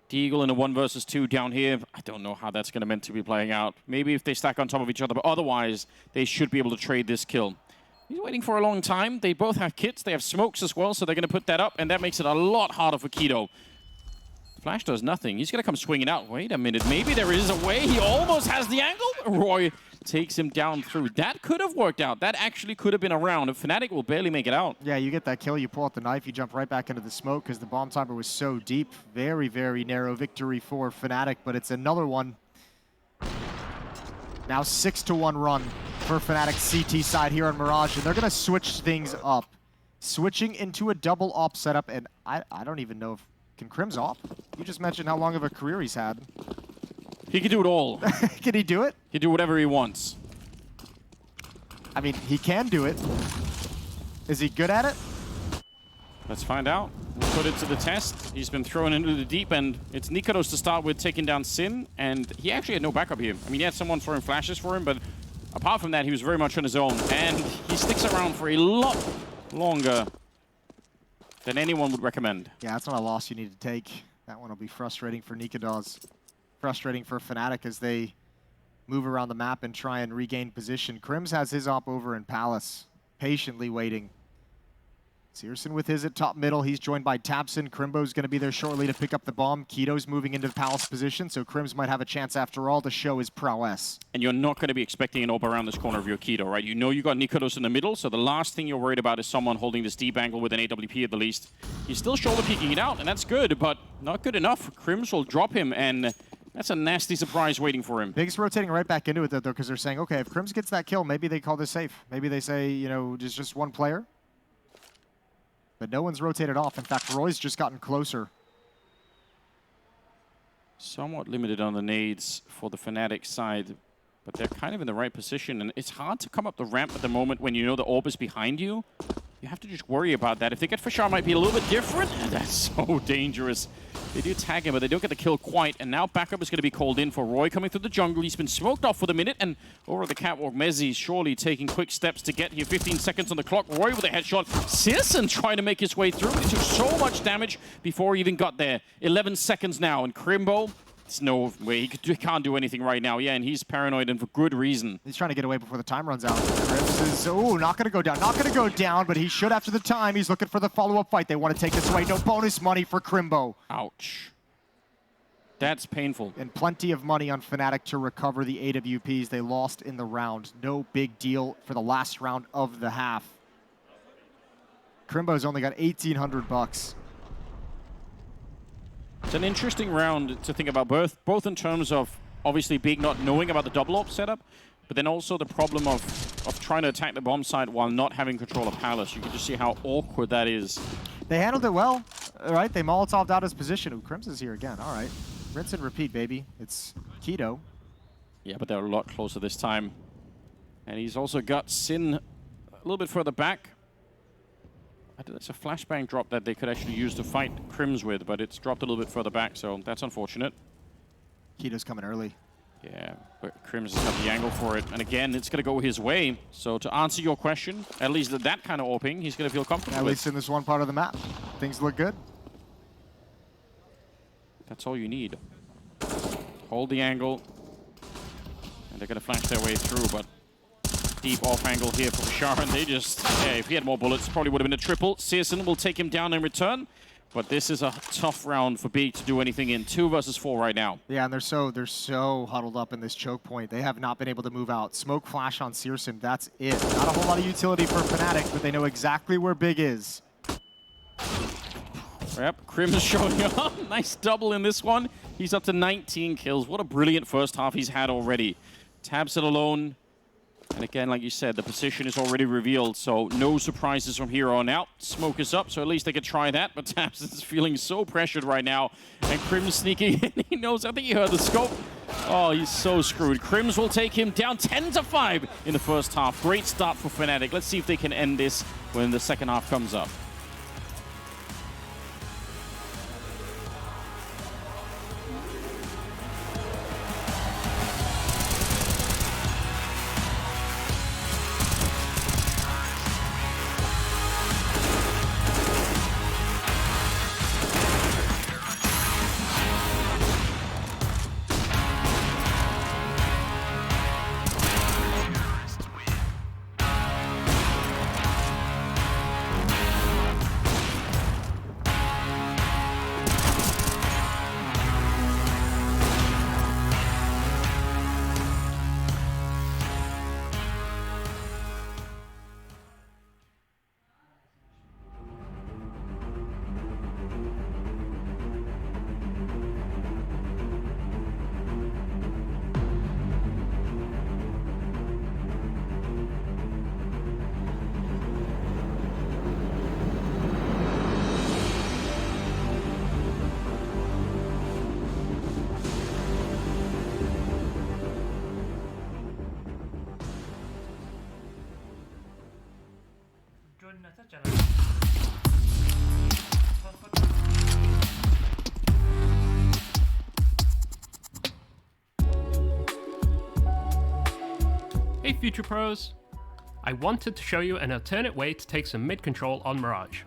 Deagle in a 1 versus 2 down here. I don't know how that's going to meant to be playing out. Maybe if they stack on top of each other, but otherwise, they should be able to trade this kill. He's waiting for a long time. They both have kits. They have smokes as well, so they're going to put that up, and that makes it a lot harder for Keto. Flash does nothing. He's going to come swinging out. Wait a minute. Maybe there is a way. He almost has the angle. Roy takes him down through. That could have worked out. That actually could have been a round. And Fnatic will barely make it out. Yeah, you get that kill, you pull out the knife, you jump right back into the smoke because the bomb timer was so deep. Very, very narrow victory for Fnatic, but it's another one. Now 6-1 run for Fnatic's CT side here on Mirage, and they're going to switch things up. Switching into a double op setup, and I don't even know if... Can Crims op? You just mentioned how long of a career he's had. He can do it all. Can he do it? He can do whatever he wants. I mean, he can do it. Is he good at it? Let's find out. We'll put it to the test. He's been thrown into the deep end. It's Nikonos to start with, taking down Sin, and he actually had no backup here. I mean, he had someone throwing flashes for him, but apart from that, he was very much on his own, and he sticks around for a lot longer than anyone would recommend. Yeah, that's not a loss you need to take. That one will be frustrating for Nikonos. Frustrating for Fnatic as they move around the map and try and regain position. Crims has his op over in Palace, patiently waiting. Searson with his at top middle. He's joined by Tabson. Crimbo's going to be there shortly to pick up the bomb. Keto's moving into Palace position, so Crims might have a chance after all to show his prowess. And you're not going to be expecting an op around this corner of your Keto, right? You know you got Nikonos in the middle, so the last thing you're worried about is someone holding this deep angle with an AWP at the least. He's still shoulder peeking it out, and that's good, but not good enough. Crims will drop him, and that's a nasty surprise waiting for him. Big's rotating right back into it, though, because they're saying, okay, if Crims gets that kill, maybe they call this safe. Maybe they say, you know, just one player. But no one's rotated off. In fact, Roy's just gotten closer. Somewhat limited on the nades for the Fnatic side, but they're kind of in the right position. And it's hard to come up the ramp at the moment when you know the orb is behind you. You have to just worry about that. If they get Fashar, might be a little bit different. That's so dangerous. They do tag him, but they don't get the kill quite. And now backup is going to be called in for Roy coming through the jungle. He's been smoked off for the minute. And over at the catwalk, Mezzi surely taking quick steps to get here. 15 seconds on the clock. Roy with a headshot. Searson trying to make his way through. He took so much damage before he even got there. 11 seconds now. And Crimbo, there's no way. He can't do anything right now. Yeah, and he's paranoid, and for good reason. He's trying to get away before the time runs out. Crims is, oh, not going to go down. Not going to go down, but he should after the time. He's looking for the follow-up fight. They want to take this away. No bonus money for Crimbo. Ouch. That's painful. And plenty of money on Fnatic to recover the AWPs they lost in the round. No big deal for the last round of the half. Crimbo's only got 1,800 bucks. It's an interesting round to think about, both in terms of obviously Big not knowing about the double op setup, but then also the problem of trying to attack the bomb site while not having control of Palace. You can just see how awkward that is. They handled it well, all right? They Molotov'd out his position. Ooh, Crims is here again, all right. Rinse and repeat, baby. It's Keto. Yeah, but they're a lot closer this time. And he's also got Sin a little bit further back. I think it's a flashbang drop that they could actually use to fight Crims with, but it's dropped a little bit further back, so that's unfortunate. Kito's coming early. Yeah, but Crims has got the angle for it. And again, it's going to go his way. So to answer your question, at least that kind of AWPing, he's going to feel comfortable At with. least in this one part of the map, things look good. That's all you need. Hold the angle. And they're going to flash their way through, but deep off angle here for Bashar, and they just, yeah, if he had more bullets, probably would have been a triple. Searson will take him down in return, but this is a tough round for B to do anything in. 2 versus 4 right now. Yeah, and they're so huddled up in this choke point. They have not been able to move out. Smoke flash on Searson, that's it. Not a whole lot of utility for Fnatic, but they know exactly where Big is. Yep, Crims showing up. Nice double in this one. He's up to 19 kills. What a brilliant first half he's had already. Tabs it alone. And again, like you said, the position is already revealed, so no surprises from here on out. Smoke is up, so at least they could try that, but Tabs is feeling so pressured right now. And Crims sneaking in. He knows, I think he heard the scope. Oh, he's so screwed. Crims will take him down 10-5 in the first half. Great start for Fnatic. Let's see if they can end this when the second half comes up. Hey Future Pros! I wanted to show you an alternate way to take some mid control on Mirage.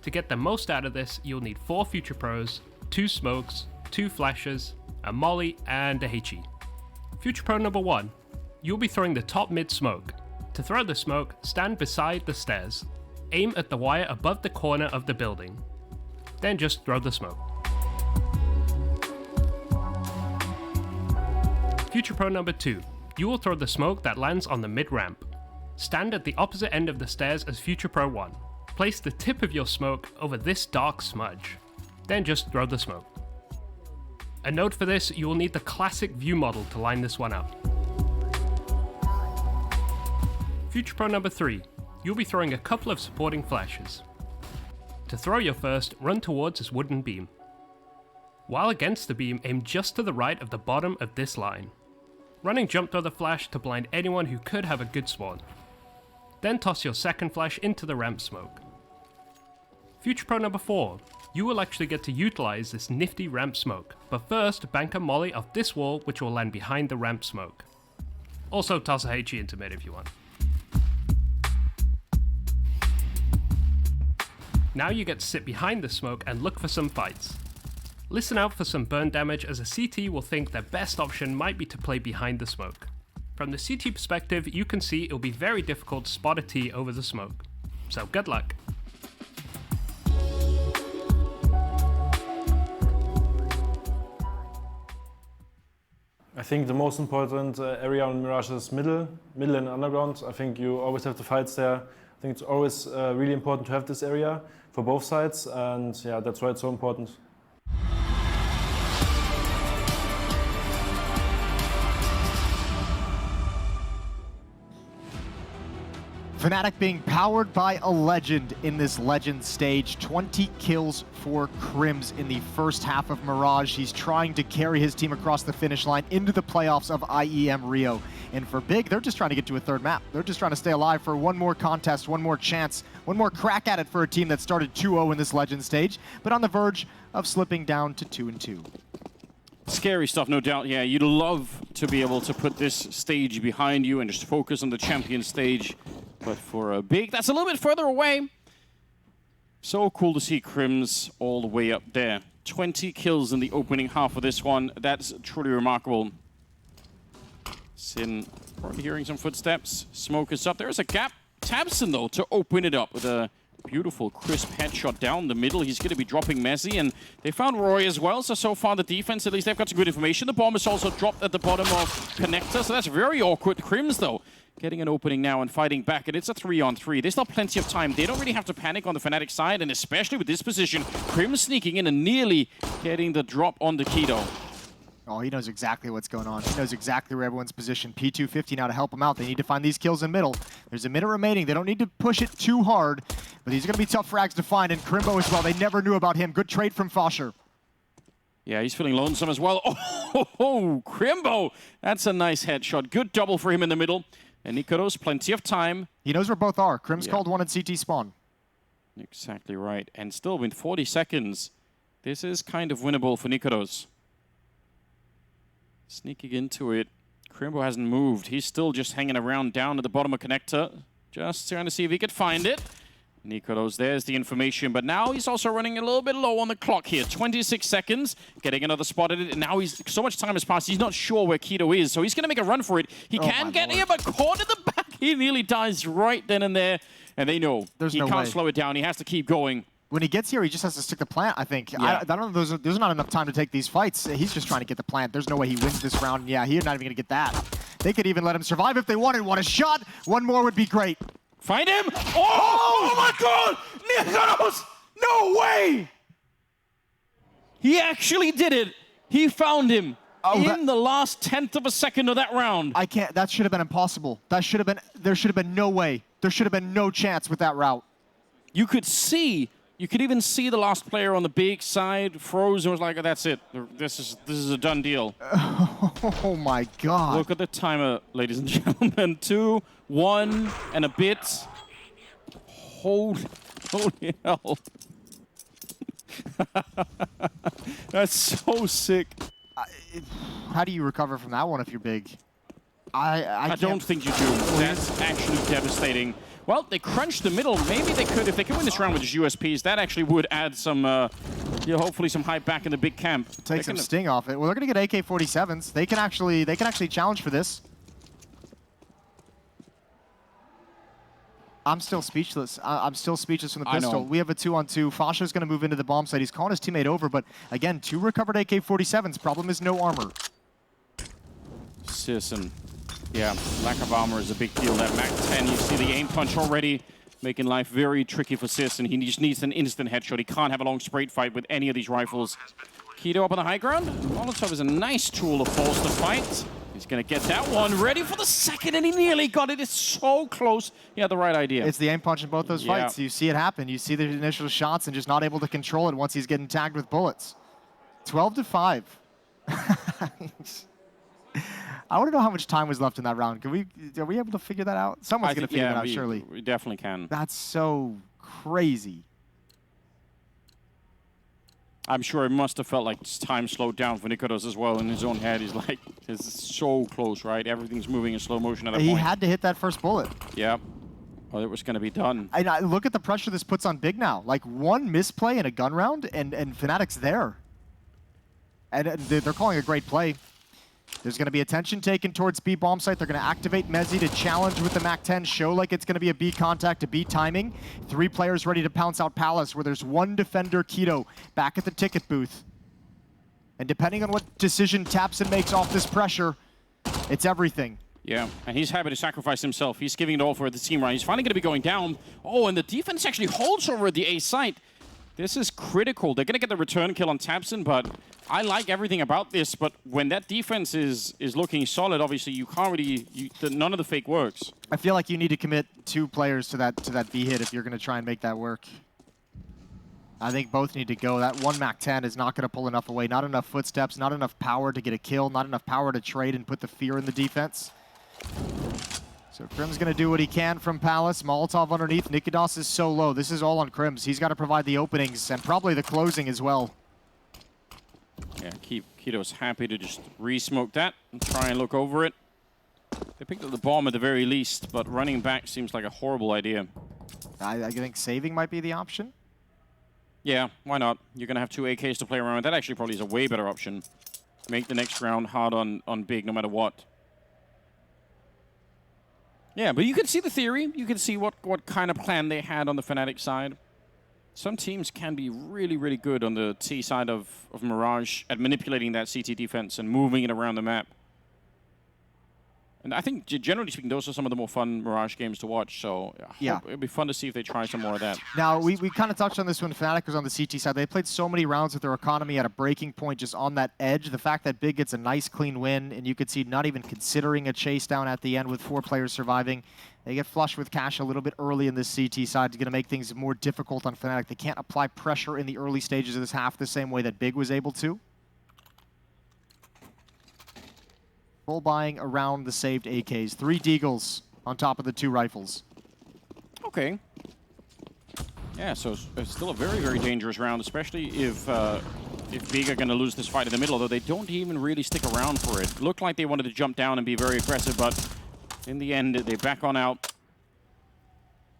To get the most out of this, you'll need 4 Future Pros, 2 smokes, 2 flashes, a molly, and a HE. Future Pro number 1. You'll be throwing the top mid smoke. To throw the smoke, stand beside the stairs. Aim at the wire above the corner of the building. Then just throw the smoke. Future Pro number 2. You will throw the smoke that lands on the mid ramp. Stand at the opposite end of the stairs as Future Pro 1. Place the tip of your smoke over this dark smudge. Then just throw the smoke. A note for this, you will need the classic view model to line this one up. Future Pro number 3. You'll be throwing a couple of supporting flashes. To throw your first, run towards this wooden beam. While against the beam, aim just to the right of the bottom of this line. Running jump throw the flash to blind anyone who could have a good spawn. Then toss your second flash into the ramp smoke. Future Pro number 4. You will actually get to utilize this nifty ramp smoke, but first bank a molly off this wall which will land behind the ramp smoke. Also toss a HE into mid if you want. Now you get to sit behind the smoke and look for some fights. Listen out for some burn damage as a CT will think their best option might be to play behind the smoke. From the CT perspective, you can see it'll be very difficult to spot a T over the smoke. So good luck. I think the most important area on Mirage is middle and underground. I think you always have the fights there. I think it's always really important to have this area for both sides, and yeah, that's why it's so important. Fnatic being powered by a legend in this legend stage. 20 kills for Crims in the first half of Mirage. He's trying to carry his team across the finish line into the playoffs of IEM Rio. And for Big, they're just trying to get to a third map. They're just trying to stay alive for one more contest, one more chance, one more crack at it for a team that started 2-0 in this legend stage, but on the verge of slipping down to 2-2. Scary stuff, no doubt. Yeah, you'd love to be able to put this stage behind you and just focus on the champion stage. But for a Big, that's a little bit further away. So cool to see Crims all the way up there. 20 kills in the opening half of this one. That's truly remarkable. Sin probably hearing some footsteps. Smoke is up. There's a gap. Tabson, though, to open it up with a beautiful, crisp headshot down the middle. He's going to be dropping Messi, and they found Roy as well. So far, the defense, at least, they've got some good information. The bomb is also dropped at the bottom of Connector, so that's very awkward. Crims, though, getting an opening now and fighting back, and it's a 3-on-3. There's still plenty of time. They don't really have to panic on the Fnatic side, and especially with this position, Crims sneaking in and nearly getting the drop on the Keto. Oh, he knows exactly what's going on. He knows exactly where everyone's positioned. P250 now to help him out. They need to find these kills in middle. There's a minute remaining. They don't need to push it too hard, but these are going to be tough frags to find, and Crimbo as well. They never knew about him. Good trade from Fosher. Yeah, he's feeling lonesome as well. Oh, Crimbo! That's a nice headshot. Good double for him in the middle. And Nikodos, plenty of time. He knows where both are. Crims called one at CT spawn. Exactly right. And still, with 40 seconds, this is kind of winnable for Nikodos. Sneaking into it. Crimbo hasn't moved. He's still just hanging around down at the bottom of Connector. Just trying to see if he could find it. Nikodos, there's the information. But now he's also running a little bit low on the clock here. 26 seconds. Getting another spot at it. And now so much time has passed. He's not sure where Keto is. So he's going to make a run for it. He can get here, but caught in the back. He nearly dies right then and there. And they know he can't slow it down. He has to keep going. When he gets here, he just has to stick the plant, I think. Yeah. I don't know, there's not enough time to take these fights. He's just trying to get the plant. There's no way he wins this round. Yeah, he's not even going to get that. They could even let him survive if they wanted. What a shot! One more would be great. Find him! Oh my God! Nikodos! No way! He actually did it. He found him in the last 10th of a second of that round. I can't. That should have been impossible. That should have been. There should have been no way. There should have been no chance with that route. You could see. You could even see the last player on the Big side froze and was like, oh, "That's it. This is a done deal." Oh my God! Look at the timer, ladies and gentlemen. 2, 1, and a bit. Holy hell! That's so sick. How do you recover from that one if you're Big? I don't think you do. That's actually devastating. Well, they crunched the middle. Maybe they could, if they could win this round with just USPs, that actually would add some, hopefully some hype back in the Big camp. Take some sting off it. Well, they're going to get AK-47s. They can actually challenge for this. I'm still speechless. I'm still speechless from the pistol. We have a 2-on-2. Fasha's going to move into the bomb site. He's calling his teammate over, but again, 2 recovered AK-47s. Problem is no armor. Sisson. Yeah, lack of armor is a big deal. That MAC-10, you see the aim punch already, making life very tricky for Sisson. He just needs an instant headshot. He can't have a long straight fight with any of these rifles. Keto up on the high ground. Molotov is a nice tool to force the fight. He's going to get that one ready for the second, and he nearly got it. It's so close. He had the right idea. It's the aim punch in both those fights. You see it happen. You see the initial shots and just not able to control it once he's getting tagged with bullets. 12-5. I want to know how much time was left in that round. Are we able to figure that out? Someone's going to figure that out, surely. We definitely can. That's so crazy. I'm sure it must have felt like time slowed down for Nikodos as well in his own head. He's like, this is so close, right? Everything's moving in slow motion at that point. He had to hit that first bullet. Yeah. Well, it was going to be done. And look at the pressure this puts on Big now. Like, one misplay in a gun round, and Fnatic's there. And they're calling a great play. There's going to be attention taken towards B bomb site. They're going to activate Mezzi to challenge with the MAC-10, show like it's going to be a B contact, a B timing. 3 players ready to pounce out Palace, where there's 1 defender, Keto, back at the ticket booth. And depending on what decision Tapson makes off this pressure, it's everything. Yeah, and he's happy to sacrifice himself. He's giving it all for the team, right? He's finally going to be going down. Oh, and the defense actually holds over at the A site. This is critical. They're going to get the return kill on Tabson, but I like everything about this. But when that defense is looking solid, obviously you can't really... none of the fake works. I feel like you need to commit 2 players to that B hit if you're going to try and make that work. I think both need to go. That 1 MAC-10 is not going to pull enough away. Not enough footsteps, not enough power to get a kill, not enough power to trade and put the fear in the defense. So Crim's going to do what he can from Palace. Molotov underneath. Nikodas is so low. This is all on Crims. He's got to provide the openings and probably the closing as well. Yeah, Keto's happy to just re-smoke that and try and look over it. They picked up the bomb at the very least, but running back seems like a horrible idea. I think saving might be the option. Yeah, why not? You're going to have 2 AKs to play around with. That actually probably is a way better option. Make the next round hard on Big no matter what. Yeah, but you can see the theory. You can see what kind of plan they had on the Fnatic side. Some teams can be really, really good on the T side of Mirage at manipulating that CT defense and moving it around the map. And I think, generally speaking, those are some of the more fun Mirage games to watch. So yeah, it'd be fun to see if they try some more of that. Now, we kind of touched on this when Fnatic was on the CT side. They played so many rounds with their economy at a breaking point, just on that edge. The fact that Big gets a nice, clean win, and you could see not even considering a chase down at the end with 4 players surviving. They get flushed with cash a little bit early in this CT side. It's going to make things more difficult on Fnatic. They can't apply pressure in the early stages of this half the same way that Big was able to. Full buying around the saved AKs. 3 Deagles on top of the 2 rifles. Okay. Yeah, so it's still a very, very dangerous round, especially if Big are going to lose this fight in the middle, although they don't even really stick around for it. Looked like they wanted to jump down and be very aggressive, but in the end, they back on out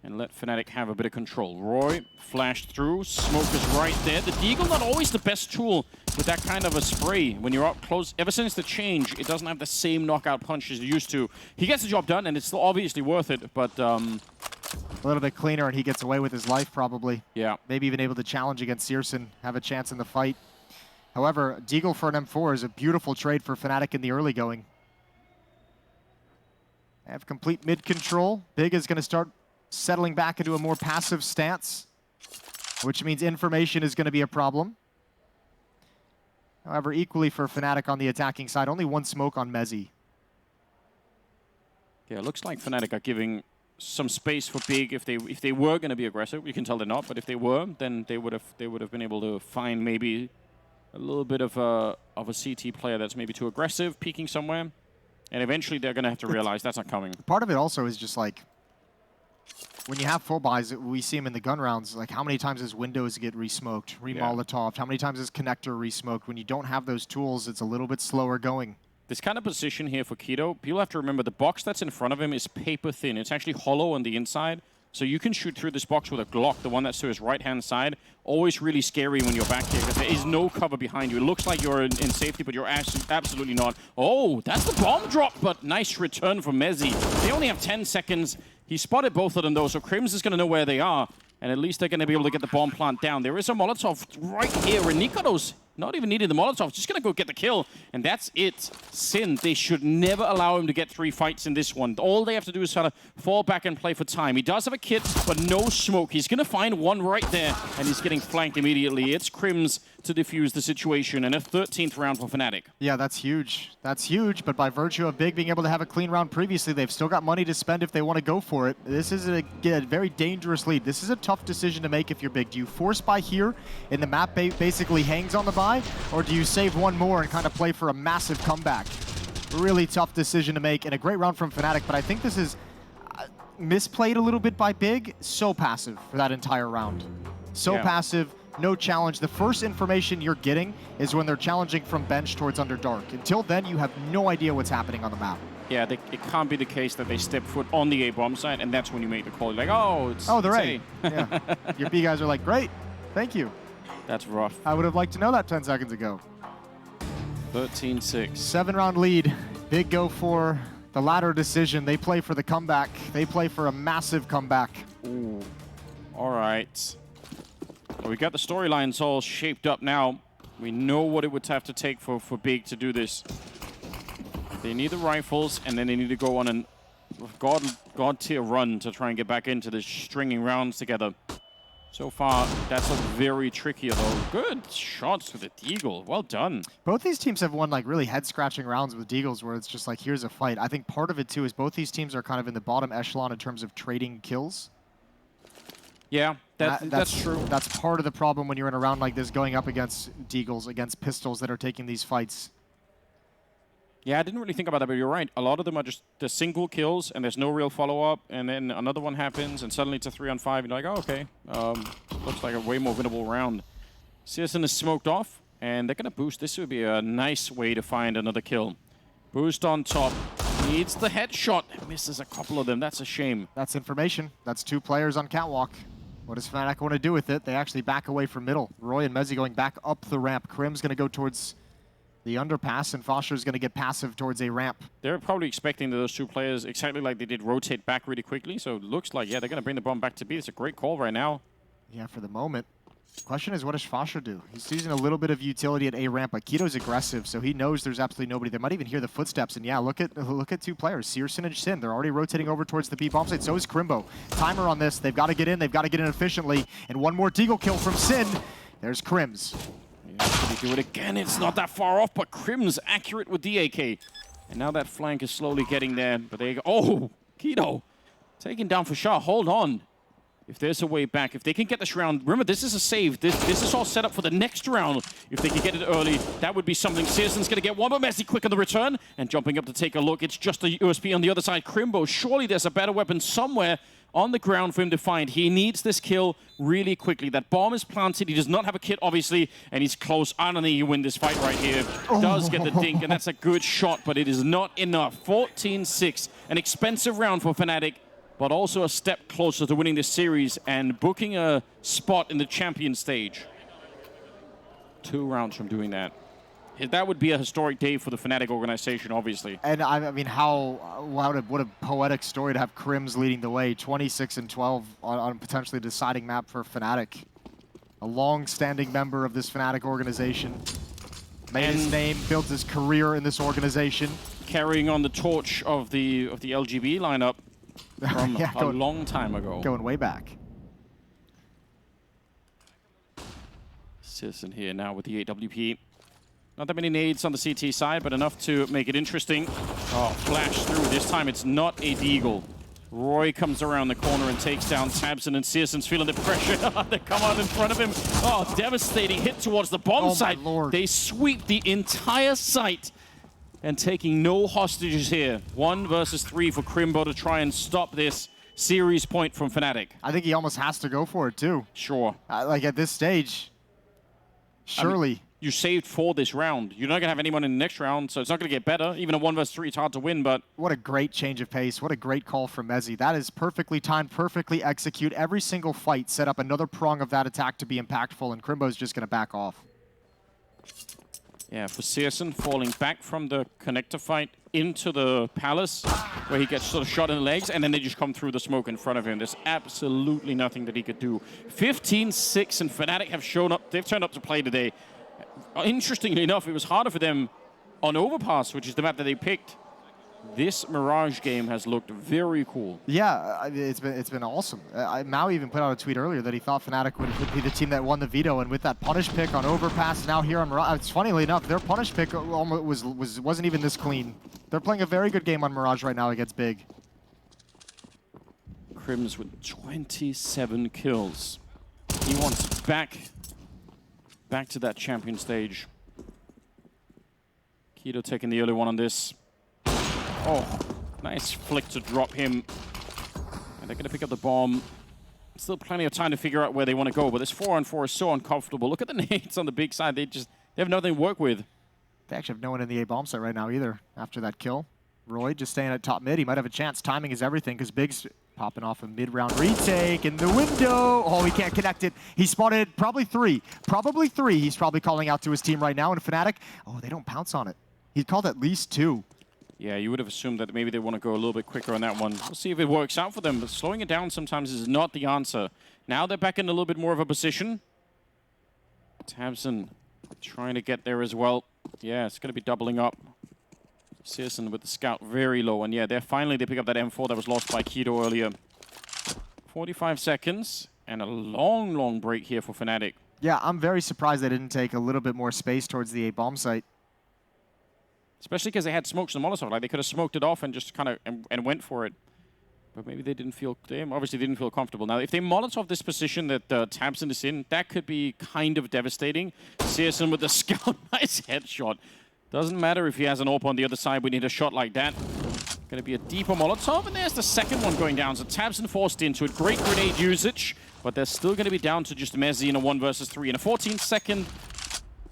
and let Fnatic have a bit of control. Roy flashed through. Smoke is right there. The Deagle not always the best tool with that kind of a spray. When you're up close, ever since the change, it doesn't have the same knockout punch as it used to. He gets the job done, and it's still obviously worth it, but... a little bit cleaner, and he gets away with his life, probably. Yeah. Maybe even able to challenge against Searson, have a chance in the fight. However, Deagle for an M4 is a beautiful trade for Fnatic in the early going. They have complete mid control. Big is going to start settling back into a more passive stance, which means information is going to be a problem. However, equally for Fnatic on the attacking side, only 1 smoke on Mezzi. Yeah, it looks like Fnatic are giving some space for Big if they were going to be aggressive. You can tell they're not, but if they were, then they would have been able to find maybe a little bit of a CT player that's maybe too aggressive, peeking somewhere, and eventually they're going to have to realize that's not coming. Part of it also is just like, when you have full buys, we see them in the gun rounds, like how many times does Windows get re-smoked, re-Molotoved, how many times is Connector re-smoked? When you don't have those tools, it's a little bit slower going. This kind of position here for Keto, people have to remember the box that's in front of him is paper thin. It's actually hollow on the inside, so you can shoot through this box with a Glock, the one that's to his right-hand side. Always really scary when you're back here, because there is no cover behind you. It looks like you're in safety, but you're absolutely not. Oh, that's the bomb drop, but nice return from Mezzi. They only have 10 seconds. He spotted both of them, though, so Crims is going to know where they are, and at least they're going to be able to get the bomb plant down. There is a Molotov right here, and Nikodos not even needing the Molotov, just going to go get the kill, and that's it. Sin, they should never allow him to get 3 fights in this one. All they have to do is kind of fall back and play for time. He does have a kit, but no smoke. He's going to find one right there, and he's getting flanked immediately. It's Crims to defuse the situation, and a 13th round for Fnatic. Yeah, that's huge. That's huge, but by virtue of Big being able to have a clean round previously, they've still got money to spend if they want to go for it. This is a very dangerous lead. This is a tough decision to make if you're Big. Do you force buy here, and the map basically hangs on the buy, or do you save one more and kind of play for a massive comeback? Really tough decision to make, and a great round from Fnatic, but I think this is misplayed a little bit by Big. So passive for that entire round. So passive. No challenge. The first information you're getting is when they're challenging from bench towards Underdark. Until then, you have no idea what's happening on the map. Yeah, it can't be the case that they step foot on the A-bomb side, and that's when you make the call. You're like, oh, it's they're A. yeah. Your B guys are like, great, thank you. That's rough. I would have liked to know that 10 seconds ago. 13-6. 7-round lead. Big go for the latter decision. They play for the comeback. They play for a massive comeback. Ooh. All right. Well, we got the storylines all shaped up now. We know what it would have to take for Big to do this. They need the rifles, and then they need to go on a God tier run to try and get back into this stringing rounds together. So far, that's a very tricky though. Good shots with the Deagle. Well done. Both these teams have won like really head-scratching rounds with Deagles where it's just like, here's a fight. I think part of it too is both these teams are kind of in the bottom echelon in terms of trading kills. Yeah, that's true. That's part of the problem when you're in a round like this going up against Deagles, against pistols that are taking these fights. Yeah, I didn't really think about that, but you're right. A lot of them are just the single kills, and there's no real follow-up, and then another one happens, and suddenly it's a 3-on-5, and you're like, oh, okay. Looks like a way more winnable round. Searson is smoked off, and they're going to boost. This would be a nice way to find another kill. Boost on top. Needs the headshot. Misses a couple of them. That's a shame. That's information. That's 2 players on catwalk. What does Fnatic want to do with it? They actually back away from middle. Roy and Mezzi going back up the ramp. Krim's going to go towards the underpass, and Foster's going to get passive towards a ramp. They're probably expecting those 2 players, exactly like they did, rotate back really quickly. So it looks like, yeah, they're going to bring the bomb back to B. It's a great call right now. Yeah, for the moment. Question is, what does Foster do? He's using a little bit of utility at A ramp, but Kito's aggressive, so he knows there's absolutely nobody. They might even hear the footsteps, and yeah, look at 2 players, Searson and Sin. They're already rotating over towards the B bomb site. So is Crimbo. Timer on this. They've got to get in. They've got to get in efficiently. And one more Deagle kill from Sin. There's Crims. Should he do it again? It's not that far off, but Crim's accurate with the AK. And now that flank is slowly getting there, but they go. Oh, Kito taken down for sure. Hold on. If there's a way back, if they can get this round, remember, this is a save. This is all set up for the next round. If they can get it early, that would be something. Searson's going to get one, but Messi quick on the return. And jumping up to take a look, it's just a USP on the other side. Crimbo, surely there's a better weapon somewhere on the ground for him to find. He needs this kill really quickly. That bomb is planted. He does not have a kit, obviously, and he's close. I don't think he win this fight right here. Does get the dink, and that's a good shot, but it is not enough. 14-6, an expensive round for Fnatic, but also a step closer to winning this series and booking a spot in the champion stage. 2 rounds from doing that. That would be a historic day for the Fnatic organization, obviously. And I mean, what a poetic story to have Crims leading the way. 26-12 on a potentially deciding map for Fnatic. A long-standing member of this Fnatic organization. Made his name, built his career in this organization. Carrying on the torch of the LGB lineup from yeah, a long time ago. Going way back. Searson here now with the AWP. Not that many nades on the CT side, but enough to make it interesting. Oh, flash through. This time it's not a Deagle. Roy comes around the corner and takes down Tabson, and Searson's feeling the pressure. They come out in front of him. Oh, devastating hit towards the bomb site. They sweep the entire site and taking no hostages here. 1 versus 3 for Crimbo to try and stop this series point from Fnatic. I think he almost has to go for it, too. Sure. Like, at this stage, surely. I mean, you saved for this round. You're not going to have anyone in the next round, so it's not going to get better. Even a 1 versus 3, it's hard to win, but... What a great change of pace. What a great call from Mezzi. That is perfectly timed, perfectly execute. Every single fight set up another prong of that attack to be impactful, and Crimbo's just going to back off. Yeah, for Searson, falling back from the connector fight into the palace, where he gets sort of shot in the legs, and then they just come through the smoke in front of him. There's absolutely nothing that he could do. 15-6, and Fnatic have shown up. They've turned up to play today. Interestingly enough, it was harder for them on Overpass, which is the map that they picked. This Mirage game has looked very cool. Yeah, it's been awesome. Mao even put out a tweet earlier that he thought Fnatic would be the team that won the veto, and with that punish pick on Overpass, now here on Mirage, it's funnily enough, their punish pick almost wasn't even this clean. They're playing a very good game on Mirage right now against Big. Crims with 27 kills. He wants back to that champion stage. Kito taking the early one on this. Oh, nice flick to drop him. And they're going to pick up the bomb. Still plenty of time to figure out where they want to go, but this 4-on-4 is so uncomfortable. Look at the nades on the big side. They have nothing to work with. They actually have no one in the A bomb site right now either after that kill. Roy just staying at top mid. He might have a chance. Timing is everything because Big's popping off a mid-round retake in the window. Oh, he can't connect it. He spotted probably 3. Probably 3. He's probably calling out to his team right now. And Fnatic, oh, they don't pounce on it. He called at least 2. Yeah, you would have assumed that maybe they want to go a little bit quicker on that one. We'll see if it works out for them, but slowing it down sometimes is not the answer. Now they're back in a little bit more of a position. Tabson trying to get there as well. Yeah, it's going to be doubling up. Searson with the scout very low, and yeah, they pick up that M4 that was lost by Kito earlier. 45 seconds, And a long, long break here for Fnatic. Yeah, I'm very surprised they didn't take a little bit more space towards the A bomb site. Especially because they had smokes and Molotov. Like, they could have smoked it off and just kind of and went for it. But maybe they didn't feel, they obviously didn't feel comfortable. Now, if they Molotov this position that Tabson is in, that could be kind of devastating. Searson with the scout, nice headshot. Doesn't matter if he has an AWP on the other side, we need a shot like that. Going to be a deeper Molotov, and there's the second one going down. So Tabson forced into it. Great grenade usage, but they're still going to be down to just Messi in a 1 versus 3. In a 14-second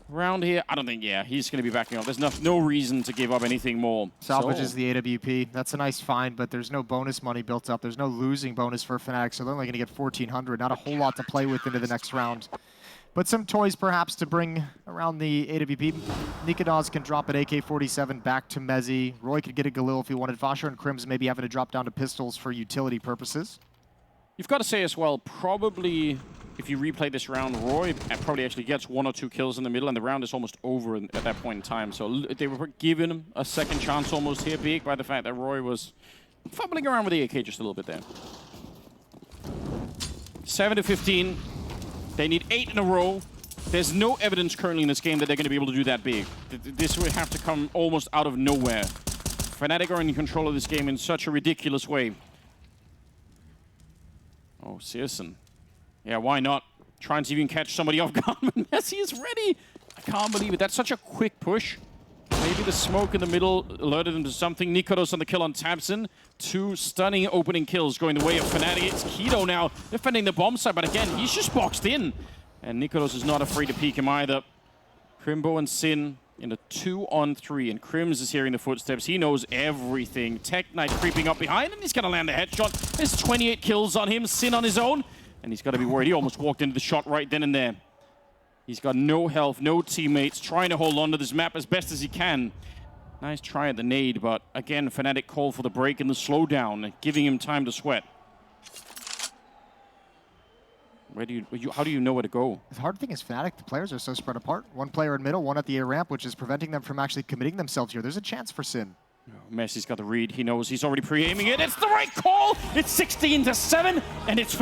round here, I don't think, yeah, he's going to be backing up. There's no reason to give up anything more. Salvages the AWP. That's a nice find, but there's no bonus money built up. There's no losing bonus for Fnatic, so they're only going to get 1,400. Not a whole lot to play with into the next round. But some toys perhaps to bring around the AWP. Nikodas can drop an AK-47 back to Mezzi. Roy could get a Galil if he wanted. Vasher and Crims maybe having to drop down to pistols for utility purposes. You've got to say as well, probably if you replay this round, Roy probably actually gets 1 or 2 kills in the middle, and the round is almost over at that point in time. So they were giving him a second chance almost here, big by the fact that Roy was fumbling around with the AK just a little bit there. 7-15. They need 8 in a row. There's no evidence currently in this game that they're going to be able to do that big. This would have to come almost out of nowhere. Fnatic are in control of this game in such a ridiculous way. Oh, Searson. Yeah, why not? Trying to even catch somebody off guard when Messi is ready. I can't believe it. That's such a quick push. Maybe the smoke in the middle alerted them to something. Nikodos on the kill on Tabson. 2 stunning opening kills going the way of Fnatic. It's Keto now defending the bomb side, but again, he's just boxed in. And Nikodos is not afraid to peek him either. Crimbo and Sin in a 2-on-3, and Crims is hearing the footsteps. He knows everything. Tech Knight creeping up behind, and he's going to land a headshot. There's 28 kills on him. Sin on his own, and he's got to be worried. He almost walked into the shot right then and there. He's got no health, no teammates, trying to hold on to this map as best as he can. Nice try at the nade, but again, Fnatic called for the break and the slowdown, giving him time to sweat. How do you know where to go? The hard thing is Fnatic, the players are so spread apart. 1 player in middle, 1 at the A ramp, which is preventing them from actually committing themselves here. There's a chance for Sin. Messi's got the read. He knows he's already pre-aiming it. It's the right call! It's 16-7, and it's